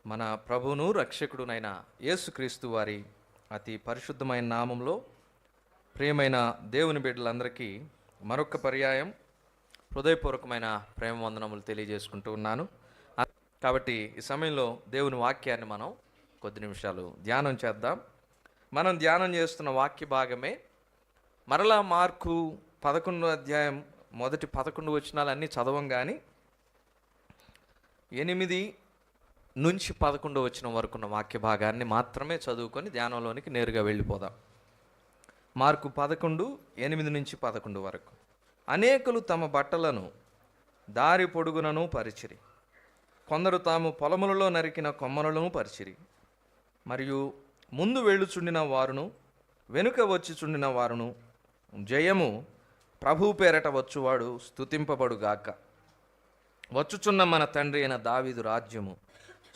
మన ప్రభువును రక్షకుడునైన యేసుక్రీస్తు వారి అతి పరిశుద్ధమైన నామంలో ప్రియమైన దేవుని బిడ్డలందరికీ మరొక పర్యాయం హృదయపూర్వకమైన ప్రేమ వందనములు తెలియజేసుకుంటూ ఉన్నాను. కాబట్టి ఈ సమయంలో దేవుని వాక్యాన్ని మనం కొద్ది నిమిషాలు ధ్యానం చేద్దాం. మనం ధ్యానం చేస్తున్న వాక్య భాగమే మరలా మార్కు 11వ అధ్యాయం మొదటి 11 వచనాలన్నీ చదవం, కానీ 8 నుంచి 11 వచనం వరకు ఉన్న వాక్య భాగాన్ని మాత్రమే చదువుకొని ధ్యానంలోనికి నేరుగా వెళ్ళిపోదాం. మార్కు 11, 8 నుంచి 11 వరకు. అనేకులు తమ బట్టలను దారి పొడుగునను పరిచిరి, కొందరు తాము పొలములలో నరికిన కొమ్మలను పరిచిరి. మరియు ముందు వెళ్ళుచుండిన వారును వెనుక వచ్చి చుండిన వారును, జయము ప్రభు పేరట వచ్చువాడు స్తుతింపబడుగాక, వచ్చుచున్న మన తండ్రి అయిన దావీదు రాజ్యము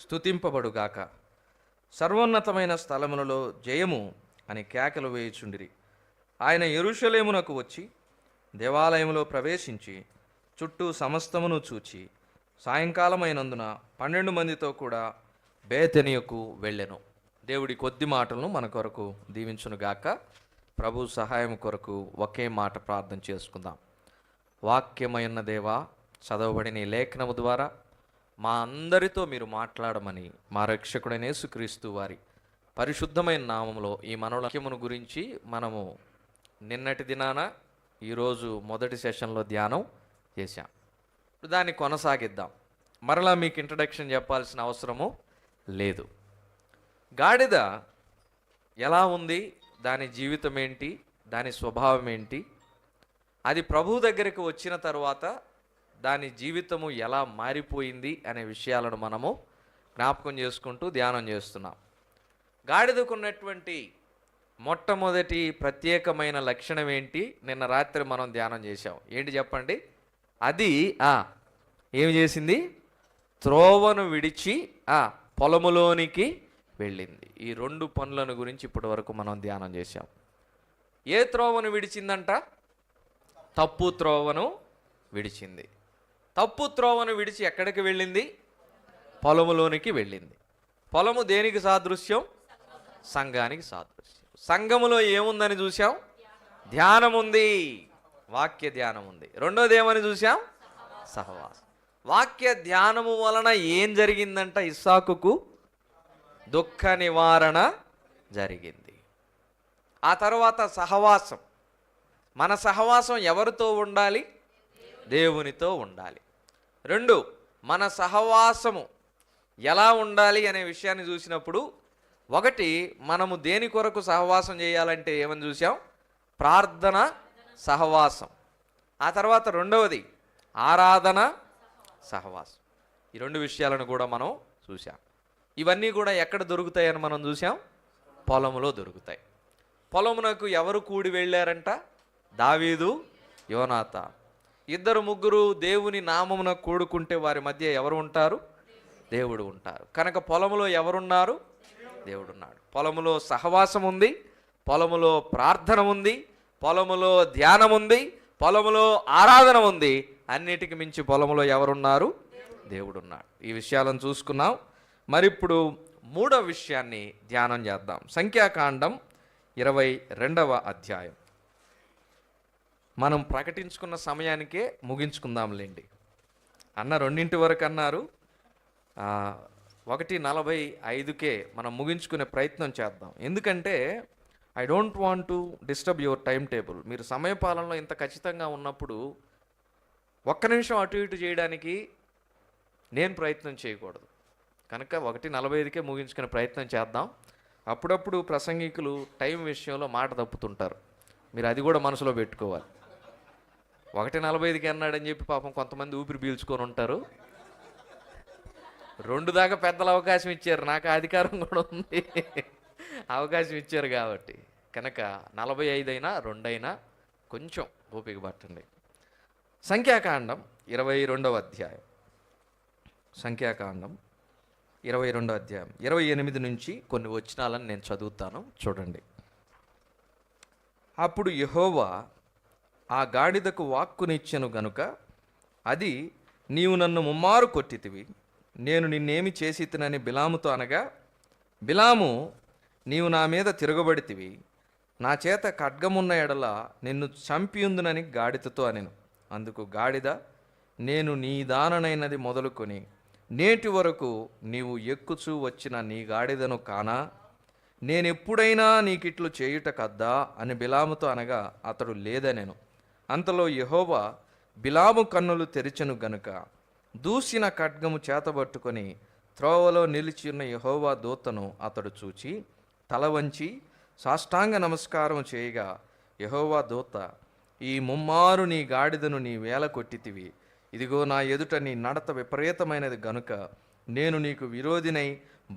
స్తుతింపబడుగాక, సర్వోన్నతమైన స్థలములలో జయము అని కేకలు వేయుచుండిరి. ఆయన యెరూషలేమునకు వచ్చి దేవాలయములో ప్రవేశించి చుట్టూ సమస్తమును చూచి సాయంకాలమైనందున 12 మందితో కూడా బేతనియకు వెళ్ళెను. దేవుడి కొద్ది మాటలను మన కొరకు దీవించునుగాక. ప్రభు సహాయం కొరకు ఒకే మాట ప్రార్థన చేసుకుందాం. వాక్యమైన దేవా, చదవబడిన ఈ లేఖనము ద్వారా మా అందరితో మీరు మాట్లాడమని మా రక్షకుడైన యేసుక్రీస్తు వారి పరిశుద్ధమైన నామములో ఈ మనోవాక్యమును గురించి మనము నిన్నటి దినాన ఈరోజు మొదటి సెషన్లో ధ్యానం చేశాం. దాన్ని కొనసాగిద్దాం. మరలా మీకు ఇంట్రడక్షన్ చెప్పాల్సిన అవసరము లేదు. గాడిద ఎలా ఉంది, దాని జీవితం ఏంటి, దాని స్వభావం ఏంటి, అది ప్రభు దగ్గరికి వచ్చిన తర్వాత దాని జీవితము ఎలా మారిపోయింది అనే విషయాలను మనము జ్ఞాపకం చేసుకుంటూ ధ్యానం చేస్తున్నాం. గాడిదకున్నటువంటి మొట్టమొదటి ప్రత్యేకమైన లక్షణం ఏంటి? నిన్న రాత్రి మనం ధ్యానం చేశాం. ఏంటి చెప్పండి? అది ఏమి చేసింది? త్రోవను విడిచి పొలములోనికి వెళ్ళింది. ఈ 2 పనులను గురించి ఇప్పటి వరకు మనం ధ్యానం చేశాం. ఏ త్రోవను విడిచిందంట? తప్పు త్రోవను విడిచింది. తప్పు త్రోవను విడిచి ఎక్కడికి వెళ్ళింది? పొలములోనికి వెళ్ళింది. పొలము దేనికి సాదృశ్యం? సంఘానికి సాదృశ్యం. సంఘములో ఏముందని చూసాం? ధ్యానం ఉంది, వాక్య ధ్యానం ఉంది. రెండోది ఏమని చూసాం? సహవాసం. వాక్య ధ్యానము వలన ఏం జరిగిందంట? ఇస్సాకుకు దుఃఖ నివారణ జరిగింది. ఆ తర్వాత సహవాసం. మన సహవాసం ఎవరితో ఉండాలి? దేవునితో ఉండాలి. 2, మన సహవాసము ఎలా ఉండాలి అనే విషయాన్ని చూసినప్పుడు, 1, మనము దేని కొరకు సహవాసం చేయాలంటే ఏమని చూసాం? ప్రార్థన సహవాసం. ఆ తర్వాత 2వది ఆరాధన సహవాసం. ఈ 2 విషయాలను కూడా మనం చూసాం. ఇవన్నీ కూడా ఎక్కడ దొరుకుతాయని మనం చూసాం? పొలములో దొరుకుతాయి. పొలమునకు ఎవరు కూడి వెళ్ళారంట? దావీదు, యోనాతాను. 2, 3 దేవుని నామమున కూడుకుంటే వారి మధ్య ఎవరు ఉంటారు? దేవుడు ఉంటారు. కనుక పొలములో ఎవరున్నారు? దేవుడున్నాడు. పొలములో సహవాసం ఉంది, పొలములో ప్రార్థన ఉంది, పొలములో ధ్యానం ఉంది, పొలములో ఆరాధన ఉంది. అన్నిటికి మించి పొలములో ఎవరున్నారు? దేవుడున్నాడు. ఈ విషయాలను చూసుకున్నాం. మరిప్పుడు 3వ విషయాన్ని ధ్యానం చేద్దాం. సంఖ్యాకాండం 22వ అధ్యాయం. మనం ప్రకటించుకున్న సమయానికే ముగించుకుందాంలేండి. 2 వరకు అన్నారు. 1:45కే మనం ముగించుకునే ప్రయత్నం చేద్దాం. ఎందుకంటే I don't want to disturb your time table. మీరు సమయపాలనలో ఇంత ఖచ్చితంగా ఉన్నప్పుడు 1 నిమిషం అటు ఇటు చేయడానికి నేను ప్రయత్నం చేయకూడదు. కనుక 1:45కే ముగించుకునే ప్రయత్నం చేద్దాం. అప్పుడప్పుడు ప్రసంగికులు టైం విషయంలో మాట తప్పుతుంటారు. మీరు అది కూడా మనసులో పెట్టుకోవాలి. 1:45కి అన్నాడని చెప్పి పాపం కొంతమంది ఊపిరి పీల్చుకొని ఉంటారు. 2 దాకా పెద్దలు అవకాశం ఇచ్చారు, నాకు అధికారం కూడా ఉంది, అవకాశం ఇచ్చారు కాబట్టి. కనుక 45 అయినా 2 అయినా కొంచెం ఓపిక పట్టండి. సంఖ్యాకాండం 22వ అధ్యాయం. సంఖ్యాకాండం 22వ అధ్యాయం 28 నుంచి కొన్ని వచనాలను నేను చదువుతాను, చూడండి. అప్పుడు యెహోవా ఆ గాడిదకు వాక్కునిచ్చెను గనుక అది, నీవు నన్ను ముమ్మారు కొట్టితివి, నేను నిన్నేమి చేసితినని బిలాముతో అనగా, బిలాము, నీవు నా మీద తిరగబడితివి, నా చేత ఖడ్గమున్న ఎడల నిన్ను చంపియుందునని గాడిదతో అనెను. అందుకు గాడిద, నేను నీ దాననైనది మొదలుకొని నేటి వరకు నీవు ఎక్కుచూ వచ్చిన నీ గాడిదను కానా? నేనెప్పుడైనా నీకిట్లు చేయుట కద్దా అని బిలాముతో అనగా అతడు లేదనెను. అంతలో యెహోవా బిలాము కన్నులు తెరిచెను గనుక దూసిన ఖడ్గము చేతబట్టుకొని త్రోవలో నిలిచి ఉన్న యెహోవా దూతను అతడు చూచి తల వంచి సాష్టాంగ నమస్కారం చేయగా, యెహోవా దూత, ఈ ముమ్మారు నీ గాడిదను నీ వేల కొట్టితివి, ఇదిగో నా ఎదుట నీ నడత విపరీతమైనది గనుక నేను నీకు విరోధినై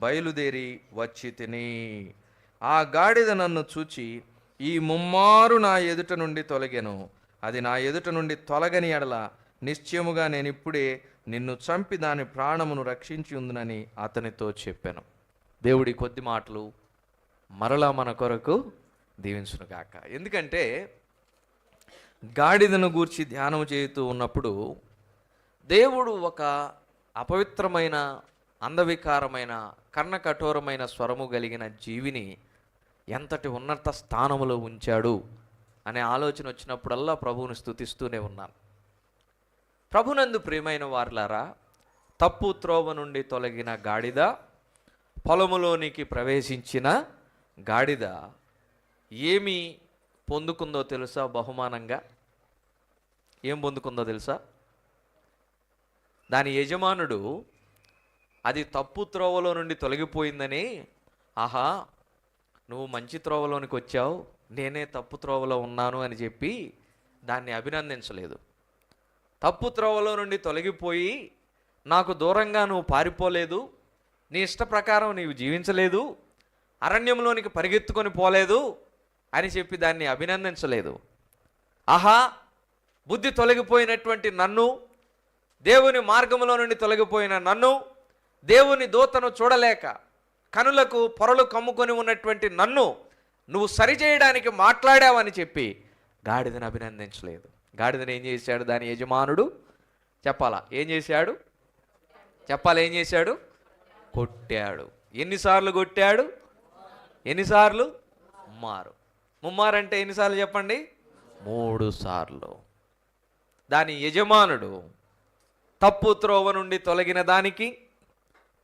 బయలుదేరి వచ్చి తిని. ఆ గాడిద నన్ను చూచి ఈ ముమ్మారు నా ఎదుట నుండి తొలగెను, అది నా ఎదుట నుండి తొలగని ఎడల నిశ్చయముగా నేనిప్పుడే నిన్ను చంపి దాని ప్రాణమును రక్షించి ఉందునని అతనితో చెప్పాను. దేవుడి కొద్ది మాటలు మరలా మన కొరకు దీవించునుగాక. ఎందుకంటే గాడిదను గూర్చి ధ్యానం చేస్తూ ఉన్నప్పుడు దేవుడు ఒక అపవిత్రమైన, అందవికారమైన, కన్న కఠోరమైన స్వరము కలిగిన జీవిని ఎంతటి ఉన్నత స్థానములో ఉంచాడు అనే ఆలోచన వచ్చినప్పుడల్లా ప్రభువుని స్తుతిస్తూనే ఉన్నాను. ప్రభునందు ప్రియమైన వారలారా, తప్పు త్రోవ నుండి తొలగిన గాడిద, పొలములోనికి ప్రవేశించిన గాడిద ఏమి పొందుకుందో తెలుసా? బహుమానంగా ఏం పొందుకుందో తెలుసా? దాని యజమానుడు అది తప్పు త్రోవలో నుండి తొలగిపోయిందని, ఆహా నువ్వు మంచి త్రోవలోనికి వచ్చావు, నేనే తప్పు త్రోవలో ఉన్నాను అని చెప్పి దాన్ని అభినందించలేదు. తప్పు త్రోవలో నుండి తొలగిపోయి నాకు దూరంగా నువ్వు పారిపోలేదు, నీ ఇష్ట ప్రకారం నీవు జీవించలేదు, అరణ్యంలోనికి పరిగెత్తుకొని పోలేదు అని చెప్పి దాన్ని అభినందించలేదు. ఆహా బుద్ధి తొలగిపోయినటువంటి నన్ను, దేవుని మార్గంలో నుండి తొలగిపోయిన నన్ను, దేవుని దూతను చూడలేక కనులకు పొరలు కమ్ముకొని ఉన్నటువంటి నన్ను నువ్వు సరిచేయడానికి మాట్లాడావని చెప్పి గాడిదను అభినందించలేదు. గాడిదను ఏం చేశాడు దాని యజమానుడు? చెప్పాలా ఏం చేశాడు? చెప్పాలి ఏం చేశాడు? కొట్టాడు. ఎన్నిసార్లు కొట్టాడు? ఎన్నిసార్లు? ముమ్మారంటే ఎన్నిసార్లు చెప్పండి? 3 సార్లు. దాని యజమానుడు తప్పు త్రోవ నుండి తొలగిన దానికి,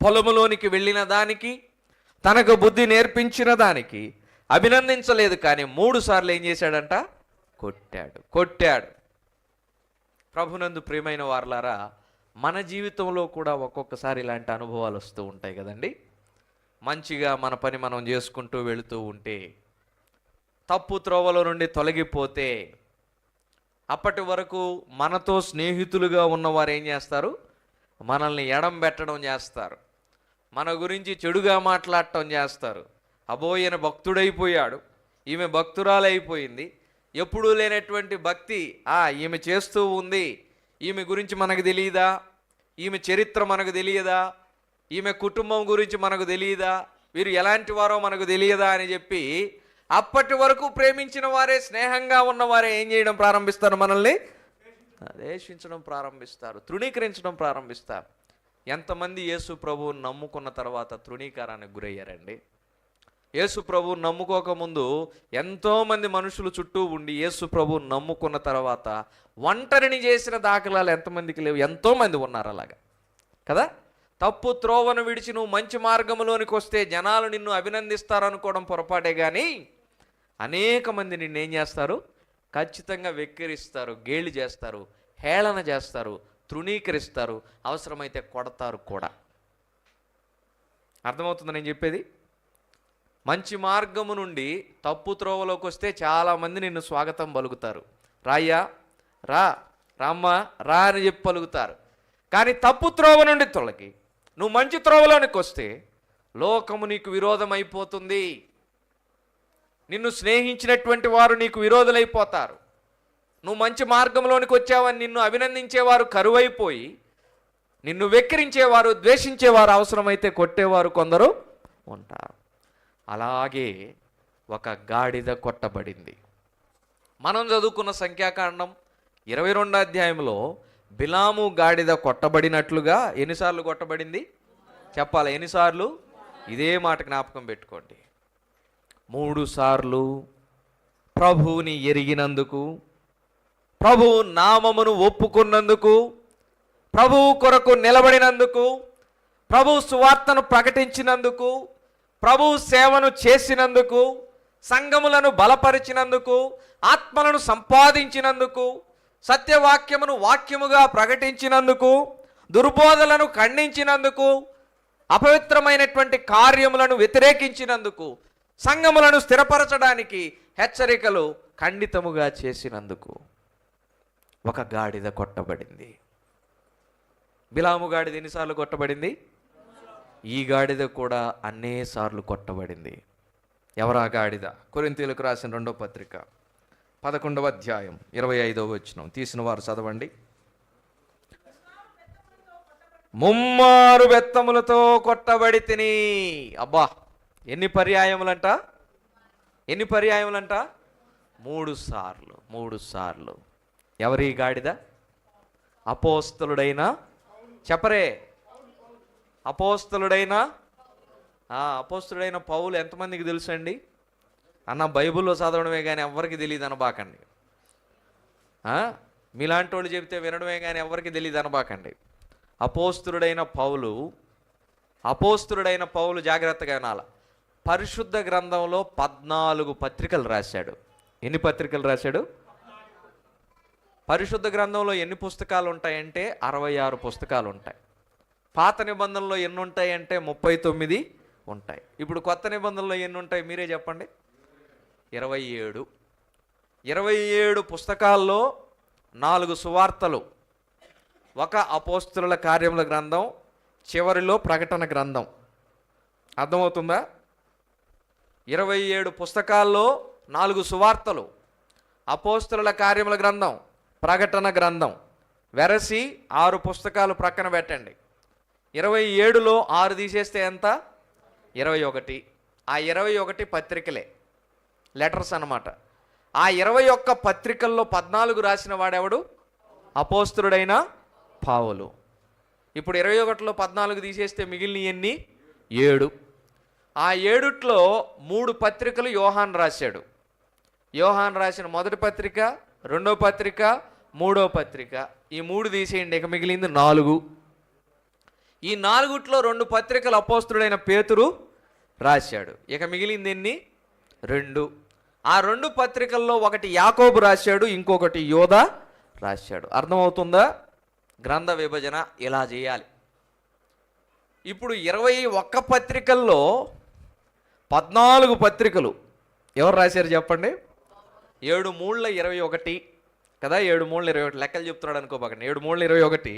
పొలములోనికి వెళ్ళిన దానికి, తనకు బుద్ధి నేర్పించిన దానికి అభినందించలేదు, కానీ 3 సార్లు ఏం చేశాడంట? కొట్టాడు. ప్రభునందు ప్రియమైన వారలారా, మన జీవితంలో కూడా ఒక్కొక్కసారి ఇలాంటి అనుభవాలు వస్తూ ఉంటాయి కదండి. మంచిగా మన పని మనం చేసుకుంటూ వెళుతూ ఉంటే తప్పు త్రోవలో నుండి తొలగిపోతే అప్పటి వరకు మనతో స్నేహితులుగా ఉన్నవారు ఏం చేస్తారు? మనల్ని ఎడం పెట్టడం చేస్తారు, మన గురించి చెడుగా మాట్లాడటం చేస్తారు. అబో ఈయన భక్తుడైపోయాడు, ఈమె భక్తురాలైపోయింది, ఎప్పుడూ లేనటువంటి భక్తి ఈమె చేస్తూ ఉంది, ఈమె గురించి మనకు తెలియదా, ఈమె చరిత్ర మనకు తెలియదా, ఈమె కుటుంబం గురించి మనకు తెలియదా, వీరు ఎలాంటి వారో మనకు తెలియదా అని చెప్పి అప్పటి వరకు ప్రేమించిన వారే, స్నేహంగా ఉన్నవారే ఏం చేయడం ప్రారంభిస్తారు? మనల్ని ద్వేషించడం ప్రారంభిస్తారు, తృణీకరించడం ప్రారంభిస్తారు. ఎంతమంది యేసు ప్రభువుని నమ్ముకున్న తర్వాత తృణీకారానికి గురయ్యారండి? యేసు ప్రభువుని నమ్ముకోకముందు ఎంతోమంది మనుషులు చుట్టూ ఉండి యేసు ప్రభువుని నమ్ముకున్న తర్వాత ఒంటరిని చేసిన దాఖలాలు ఎంతమందికి లేవు? ఎంతోమంది ఉన్నారు అలాగా కదా. తప్పు త్రోవను విడిచి నువ్వు మంచి మార్గంలోనికి వస్తే జనాలు నిన్ను అభినందిస్తారనుకోవడం పొరపాటే, కానీ అనేక మంది నిన్ను ఏం చేస్తారు? ఖచ్చితంగా వెక్కిరిస్తారు, గేలి చేస్తారు, హేళన చేస్తారు, తృణీకరిస్తారు, అవసరమైతే కొడతారు కూడా. అర్థమవుతుంది నేను చెప్పేది? మంచి మార్గము నుండి తప్పు త్రోవలోకి వస్తే చాలామంది నిన్ను స్వాగతం పలుకుతారు, రాయ్యా రా, రామ్మా రా అని చెప్పి పలుకుతారు. కానీ తప్పు త్రోవ నుండి తొలగి నువ్వు మంచి త్రోవలోనికి వస్తే లోకము నీకు విరోధం అయిపోతుంది, నిన్ను స్నేహించినటువంటి వారు నీకు విరోధులైపోతారు. నువ్వు మంచి మార్గంలోనికి వచ్చావని నిన్ను అభినందించేవారు కరువైపోయి, నిన్ను వెక్కిరించేవారు, ద్వేషించేవారు, అవసరమైతే కొట్టేవారు కొందరు ఉంటారు. అలాగే ఒక గాడిద కొట్టబడింది. మనం చదువుకున్న సంఖ్యాకాండం 22వ అధ్యాయంలో బిలాము గాడిద కొట్టబడినట్లుగా ఎన్నిసార్లు కొట్టబడింది చెప్పాలి, ఎన్నిసార్లు? ఇదే మాట జ్ఞాపకం పెట్టుకోండి. 3 సార్లు ప్రభువుని ఎరిగినందుకు, ప్రభువు నామమును ఒప్పుకున్నందుకు, ప్రభువు కొరకు నిలబడినందుకు, ప్రభువు సువార్తను ప్రకటించినందుకు, ప్రభువు సేవను చేసినందుకు, సంఘములను బలపరిచినందుకు, ఆత్మలను సంపాదించినందుకు, సత్యవాక్యమును వాక్యముగా ప్రకటించినందుకు, దుర్బోధలను ఖండించినందుకు, అపవిత్రమైనటువంటి కార్యములను వ్యతిరేకించినందుకు, సంఘములను స్థిరపరచడానికి హెచ్చరికలు ఖండితముగా చేసినందుకు ఒక గాడిద కొట్టబడింది. బిలాము గాడిద ఎన్నిసార్లు కొట్టబడింది? ఈ గాడిద కూడా అన్నేసార్లు కొట్టబడింది. ఎవరా గాడిద? కొరింథీయులకు రాసిన 2వ పత్రిక 11వ అధ్యాయం 25వ వచనం తీసిన వారు చదవండి. ముమ్మారు బెత్తములతో కొట్టబడి తిని. అబ్బా, ఎన్ని పర్యాయములంట? 3 సార్లు. 3 సార్లు. ఎవరి గాడిద? అపోస్తలుడైన, చెప్పరే, అపోస్తలుడైన పౌలు. ఎంతమందికి తెలుసు అండి? అన్న బైబిల్లో చదవడమే కానీ ఎవరికి తెలియదు అనబాకండి. మీలాంటి వాళ్ళు చెబితే వినడమే కానీ ఎవరికి తెలియదు అనబాకండి. అపోస్తలుడైన పౌలు జాగ్రత్తగా వినాల. పరిశుద్ధ గ్రంథంలో 14 పత్రికలు రాశాడు. ఎన్ని పత్రికలు రాశాడు? పరిశుద్ధ గ్రంథంలో ఎన్ని పుస్తకాలు ఉంటాయంటే 66 పుస్తకాలు ఉంటాయి. పాత నిబంధనలో ఎన్ని ఉంటాయంటే 39 ఉంటాయి. ఇప్పుడు కొత్త నిబంధనలో ఎన్ని ఉంటాయి మీరే చెప్పండి? 27 పుస్తకాల్లో 4 సువార్తలు, ఒక అపోస్తలుల కార్యముల గ్రంథం, చివరిలో ప్రకటన గ్రంథం. అర్థమవుతుందా? 27 పుస్తకాల్లో 4 సువార్తలు, అపోస్తలుల కార్యముల గ్రంథం, ప్రకటన గ్రంథం. వెరసి 6 పుస్తకాలు ప్రక్కన పెట్టండి. 27లో 6 తీసేస్తే ఎంత? 21. ఆ 21 పత్రికలే, లెటర్స్ అన్నమాట. ఆ 21 పత్రికల్లో 14 రాసిన వాడెవడు? అపోస్తలుడైన పౌలు. ఇప్పుడు 21లో 14 తీసేస్తే మిగిలిన ఎన్ని? 7. ఆ 7లో 3 పత్రికలు యోహాన్ రాశాడు. యోహాన్ రాసిన మొదటి పత్రిక, 2వ పత్రిక, 3వ పత్రిక. ఈ 3 తీసేయండి, ఇక మిగిలింది 4. ఈ 4లో 2 పత్రికలు అపోస్తలుడైన పేతురు రాశాడు. ఇక మిగిలింది ఎన్ని? 2. ఆ 2 పత్రికల్లో ఒకటి యాకోబు రాశాడు, ఇంకొకటి యోధా రాశాడు. అర్థమవుతుందా? గ్రంథ విభజన ఇలా చేయాలి. ఇప్పుడు 21 పత్రికల్లో 14 పత్రికలు ఎవరు రాశారు చెప్పండి? 7 3 21 కదా. 7 3 21 లెక్కలు చెప్తున్నాడు అనుకోబాకండి. 7 3 21.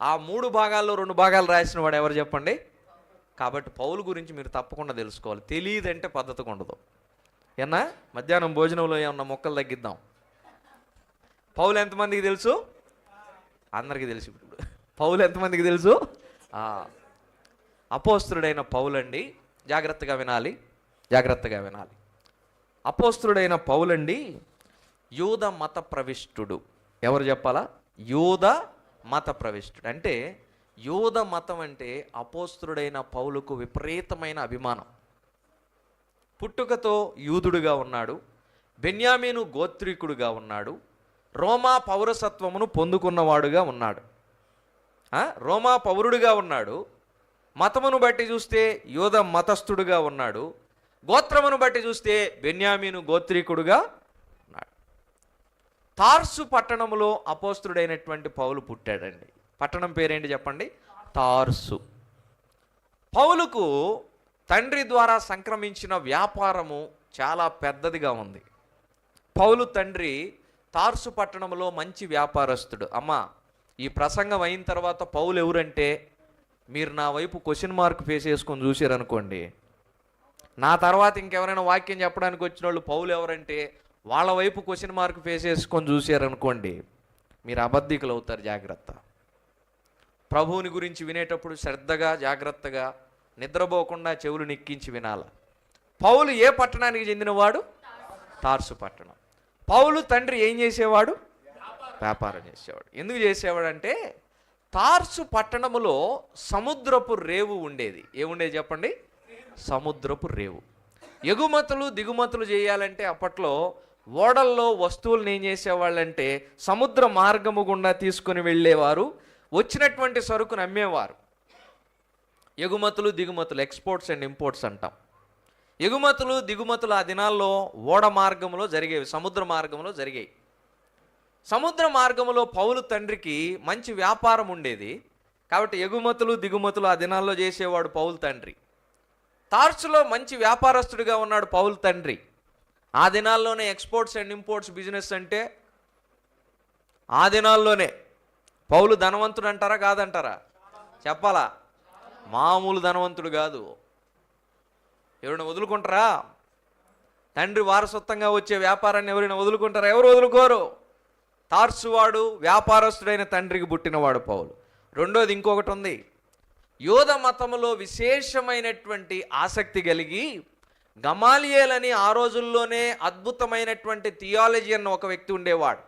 ఆ 3 భాగాల్లో 2 భాగాలు రాసిన వాడు ఎవరు చెప్పండి? కాబట్టి పౌలు గురించి మీరు తప్పకుండా తెలుసుకోవాలి. తెలియదంటే పద్ధతిగా ఉండదు. ఏనా మధ్యాహ్నం భోజనంలో ఏమన్నా మొక్కలు తగ్గిద్దాం. పౌలు ఎంతమందికి తెలుసు? అందరికీ తెలుసు. ఇప్పుడు పౌలు ఎంతమందికి తెలుసు? అపోస్తలుడైన పౌలండి, జాగ్రత్తగా వినాలి. అపోస్తలుడైన పౌలండి యూద మత ప్రవిష్టుడు. ఎవరు చెప్పాలా? యూద మత ప్రవిష్టుడు. అంటే యూద మతం అంటే అపోస్తలుడైన పౌలుకు విపరీతమైన అభిమానం. పుట్టుకతో యూదుడుగా ఉన్నాడు, బెన్యామీను గోత్రీకుడుగా ఉన్నాడు, రోమా పౌరసత్వమును పొందుకున్నవాడుగా ఉన్నాడు. రోమా పౌరుడుగా ఉన్నాడు. మతమును బట్టి చూస్తే యూద మతస్థుడుగా ఉన్నాడు. గోత్రమును బట్టి చూస్తే బెన్యామీను గోత్రీకుడుగా ఉన్నాడు. తార్సు పట్టణములో అపోస్తలుడైనటువంటి పౌలు పుట్టాడండి. పట్టణం పేరేంటి చెప్పండి? తార్సు. పౌలుకు తండ్రి ద్వారా సంక్రమించిన వ్యాపారము చాలా పెద్దదిగా ఉంది. పౌలు తండ్రి తార్సు పట్టణంలో మంచి వ్యాపారస్తుడు. అమ్మా, ఈ ప్రసంగం అయిన తర్వాత పౌలు ఎవరంటే మీరు నా వైపు క్వశ్చన్ మార్క్ ఫేస్ చేసుకొని చూసారనుకోండి, నా తర్వాత ఇంకెవరైనా వాక్యం చెప్పడానికి వచ్చిన వాళ్ళు పౌలు ఎవరంటే వాళ్ళ వైపు క్వశ్చన్ మార్క్ ఫేస్ చేసుకొని చూసారనుకోండి, మీరు అబద్ధికులు అవుతారు. జాగ్రత్త. ప్రభువుని గురించి వినేటప్పుడు శ్రద్ధగా, జాగ్రత్తగా, నిద్రపోకుండా చెవులు నెక్కించి వినాల. పౌలు ఏ పట్టణానికి చెందినవాడు? తార్సు పట్టణం. పౌలు తండ్రి ఏం చేసేవాడు? వ్యాపారం చేసేవాడు. ఎందుకు చేసేవాడంటే తార్సు పట్టణములో సముద్రపు రేవు ఉండేది. ఏముండేది చెప్పండి? సముద్రపు రేవు. ఎగుమతులు దిగుమతులు చేయాలంటే అప్పట్లో ఓడల్లో వస్తువులను ఏం చేసేవాళ్ళంటే సముద్ర మార్గము గుండా తీసుకొని వెళ్ళేవారు, వచ్చినటువంటి సరుకును అమ్మేవారు. ఎగుమతులు దిగుమతులు, ఎక్స్పోర్ట్స్ అండ్ ఇంపోర్ట్స్ అంటాం. ఎగుమతులు దిగుమతులు ఆ దినాల్లో ఓడ మార్గంలో జరిగేవి, సముద్ర మార్గంలో జరిగేవి. సముద్ర మార్గంలో పౌలు తండ్రికి మంచి వ్యాపారం ఉండేది కాబట్టి ఎగుమతులు దిగుమతులు ఆ దినాల్లో చేసేవాడు పౌలు తండ్రి. తార్సులో మంచి వ్యాపారస్తుడిగా ఉన్నాడు పౌలు తండ్రి. ఆ దినాల్లోనే ఎక్స్పోర్ట్స్ అండ్ ఇంపోర్ట్స్ బిజినెస్ అంటే ఆ దినాల్లోనే. పౌలు ధనవంతుడు అంటారా కాదంటారా? చెప్పాలా? మామూలు ధనవంతుడు కాదు. ఎవరైనా వదులుకుంటారా? తండ్రి వారసత్వంగా వచ్చే వ్యాపారాన్ని ఎవరైనా వదులుకుంటారా? ఎవరు వదులుకోరు. తార్సువాడు వ్యాపారస్తుడైన తండ్రికి పుట్టినవాడు పౌలు. రెండోది ఇంకొకటి ఉంది. యోధ మతములో విశేషమైనటువంటి ఆసక్తి కలిగి గమాలియేలని ఆ రోజుల్లోనే అద్భుతమైనటువంటి థియాలజీ అన్న ఒక వ్యక్తి ఉండేవాడు.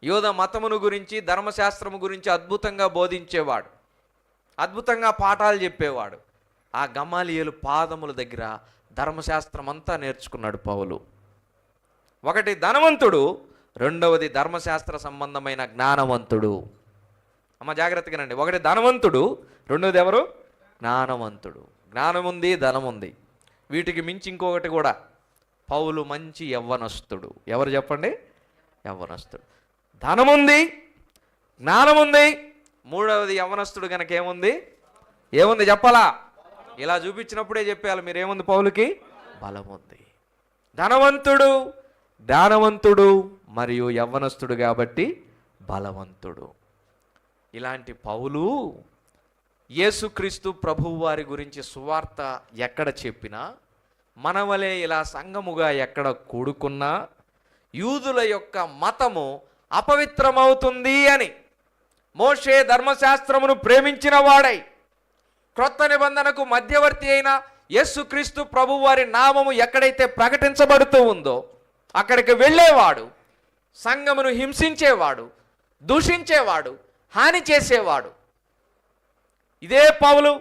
యోధ మతమును గురించి ధర్మశాస్త్రము గురించి అద్భుతంగా బోధించేవాడు, అద్భుతంగా పాఠాలు చెప్పేవాడు. ఆ గమాలియేలు పాదముల దగ్గర ధర్మశాస్త్రం అంతా నేర్చుకున్నాడు పౌలు. ఒకటి ధనవంతుడు, రెండవది ధర్మశాస్త్ర సంబంధమైన జ్ఞానవంతుడు. అమ్మ జాగ్రత్తగా రండి. ఒకటి ధనవంతుడు, రెండవది ఎవరు? జ్ఞానవంతుడు. జ్ఞానం ఉంది, ధనం ఉంది. వీటికి మించి ఇంకొకటి కూడా, పౌలు మంచి యవ్వనస్తుడు. ఎవరు చెప్పండి? యవ్వనస్తుడు. ధనముంది, జ్ఞానముంది, మూడవది యవ్వనస్తుడు కనుక ఏముంది? ఏముంది చెప్పాలా? ఇలా చూపించినప్పుడే చెప్పాలి మీరు. ఏముంది పౌలుకి? బలం ఉంది. ధనవంతుడు, జ్ఞానవంతుడు మరియు యవ్వనస్తుడు కాబట్టి బలవంతుడు. ఇలాంటి పౌలు యేసుక్రీస్తు ప్రభువు వారి గురించి సువార్త ఎక్కడ చెప్పినా, మనవలే ఇలా సంఘముగా ఎక్కడ కూడుకున్నా యూదుల యొక్క మతము అపవిత్రమవుతుంది అని మోషే ధర్మశాస్త్రమును ప్రేమించిన వాడై క్రొత్త నిబంధనకు మధ్యవర్తి అయిన యేసుక్రీస్తు ప్రభువు వారి నామము ఎక్కడైతే ప్రకటించబడుతూ ఉందో అక్కడికి వెళ్ళేవాడు సంఘమును హింసించేవాడు, దూషించేవాడు, హాని చేసేవాడు. ఇదే పౌలు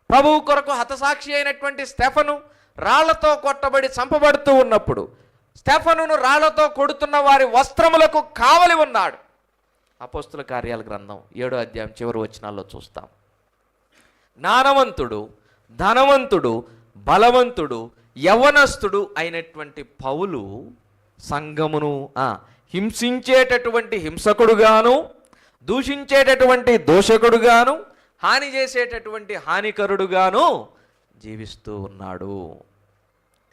ప్రభువు కొరకు హతసాక్షి అయినటువంటి స్టెఫను రాళ్లతో కొట్టబడి చంపబడుతూ ఉన్నప్పుడు స్టెఫనును రాళ్లతో కొడుతున్న వారి వస్త్రములకు కావలి ఉన్నాడు. అపోస్తుల కార్యాల గ్రంథం 7వ అధ్యాయం చివరి వచనాల్లో చూస్తాం. జ్ఞానవంతుడు, ధనవంతుడు, బలవంతుడు, యవ్వనస్తుడు అయినటువంటి పౌలు సంఘమును హింసించేటటువంటి హింసకుడుగాను, దూషించేటటువంటి దూషకుడుగాను, హాని చేసేటటువంటి హానికరుడుగాను జీవిస్తూ ఉన్నాడు.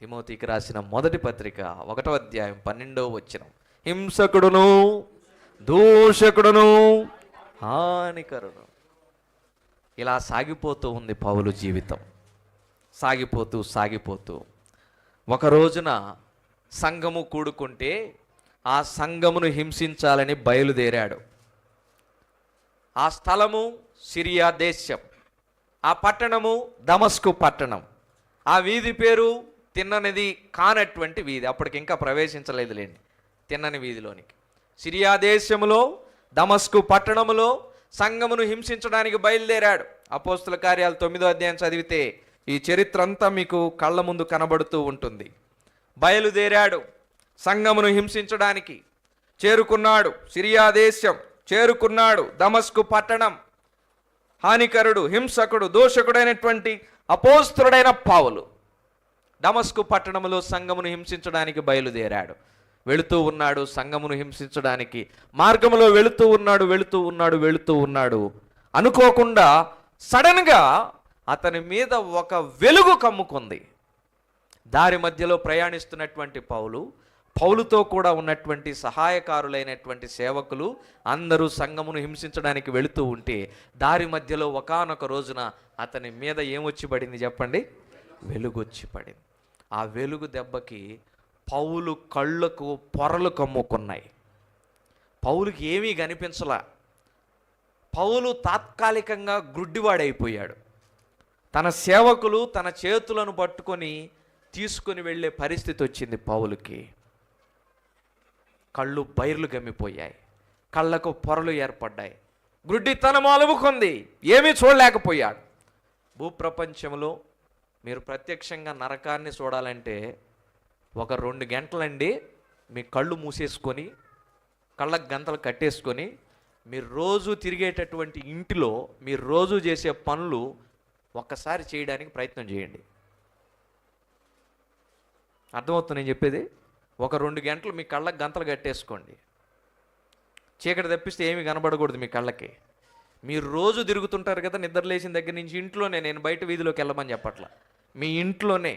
తిమోతికి రాసిన మొదటి పత్రిక 1వ అధ్యాయం 12వ వచనం. హింసకుడును, దూషకుడును, హానికరుడు. ఇలా సాగిపోతూ ఉంది పౌలు జీవితం. సాగిపోతూ ఒక రోజున సంఘము కూడుకుంటే ఆ సంఘమును హింసించాలని బయలుదేరాడు. ఆ స్థలము సిరియా దేశం, ఆ పట్టణము దమస్కు పట్టణం, ఆ వీధి పేరు తిన్ననిది కానటువంటి వీధి. అప్పటికి ఇంకా ప్రవేశించలేదులేండి తిన్నని వీధిలోనికి. సిరియా దేశములో దమస్కు పట్టణములో సంఘమును హింసించడానికి బయలుదేరాడు. అపోస్తుల కార్యాలు 9వ అధ్యాయం చదివితే ఈ చరిత్ర అంతా మీకు కళ్ళ ముందు కనబడుతూ ఉంటుంది. బయలుదేరాడు సంఘమును హింసించడానికి. చేరుకున్నాడు సిరియా దేశం, చేరుకున్నాడు దమస్కు పట్టణం. హానికరుడు, హింసకుడు, దోషకుడైనటువంటి అపోస్తులుడైన పౌలు దమస్కు పట్టణంలో సంఘమును హింసించడానికి బయలుదేరాడు. వెళుతూ ఉన్నాడు సంఘమును హింసించడానికి. మార్గములో వెళుతూ ఉన్నాడు. అనుకోకుండా సడన్గా అతని మీద ఒక వెలుగు కమ్ముకుంది. దారి మధ్యలో ప్రయాణిస్తున్నటువంటి పౌలుతో కూడా ఉన్నటువంటి సహాయకారులైనటువంటి సేవకులు అందరూ సంఘమును హింసించడానికి వెళుతూ ఉంటే దారి మధ్యలో ఒకానొక రోజున అతని మీద ఏమొచ్చి పడింది చెప్పండి? వెలుగొచ్చి పడింది. ఆ వెలుగు దెబ్బకి పౌలు కళ్ళకు పొరలు కమ్ముకున్నాయి. పౌలుకి ఏమీ కనిపించలా. పౌలు తాత్కాలికంగా గ్రుడ్డివాడైపోయాడు. తన సేవకులు తన చేతులను పట్టుకొని తీసుకొని వెళ్ళే పరిస్థితి వచ్చింది పౌలుకి. కళ్ళు బైర్లు గమ్మిపోయాయి. కళ్ళకు పొరలు ఏర్పడ్డాయి, గుడ్డితనం అలుముకుంది, ఏమీ చూడలేకపోయాడు. భూప్రపంచంలో మీరు ప్రత్యక్షంగా నరకాన్ని చూడాలంటే ఒక 2 గంటలండి మీ కళ్ళు మూసేసుకొని, కళ్ళకు గంతలు కట్టేసుకొని, మీరు రోజు తిరిగేటటువంటి ఇంటిలో మీరు రోజు చేసే పనులు ఒక్కసారి చేయడానికి ప్రయత్నం చేయండి. అర్థమవుతుంది నేను చెప్పేది? ఒక 2 గంటలు మీ కళ్ళకు గంతలు కట్టేసుకోండి. చీకటి తప్పిస్తే ఏమీ కనబడకూడదు మీ కళ్ళకి. మీరు రోజు తిరుగుతుంటారు కదా, నిద్ర లేచిన దగ్గర నుంచి ఇంట్లోనే, నేను బయట వీధిలోకి వెళ్ళమని చెప్పట్ల, మీ ఇంట్లోనే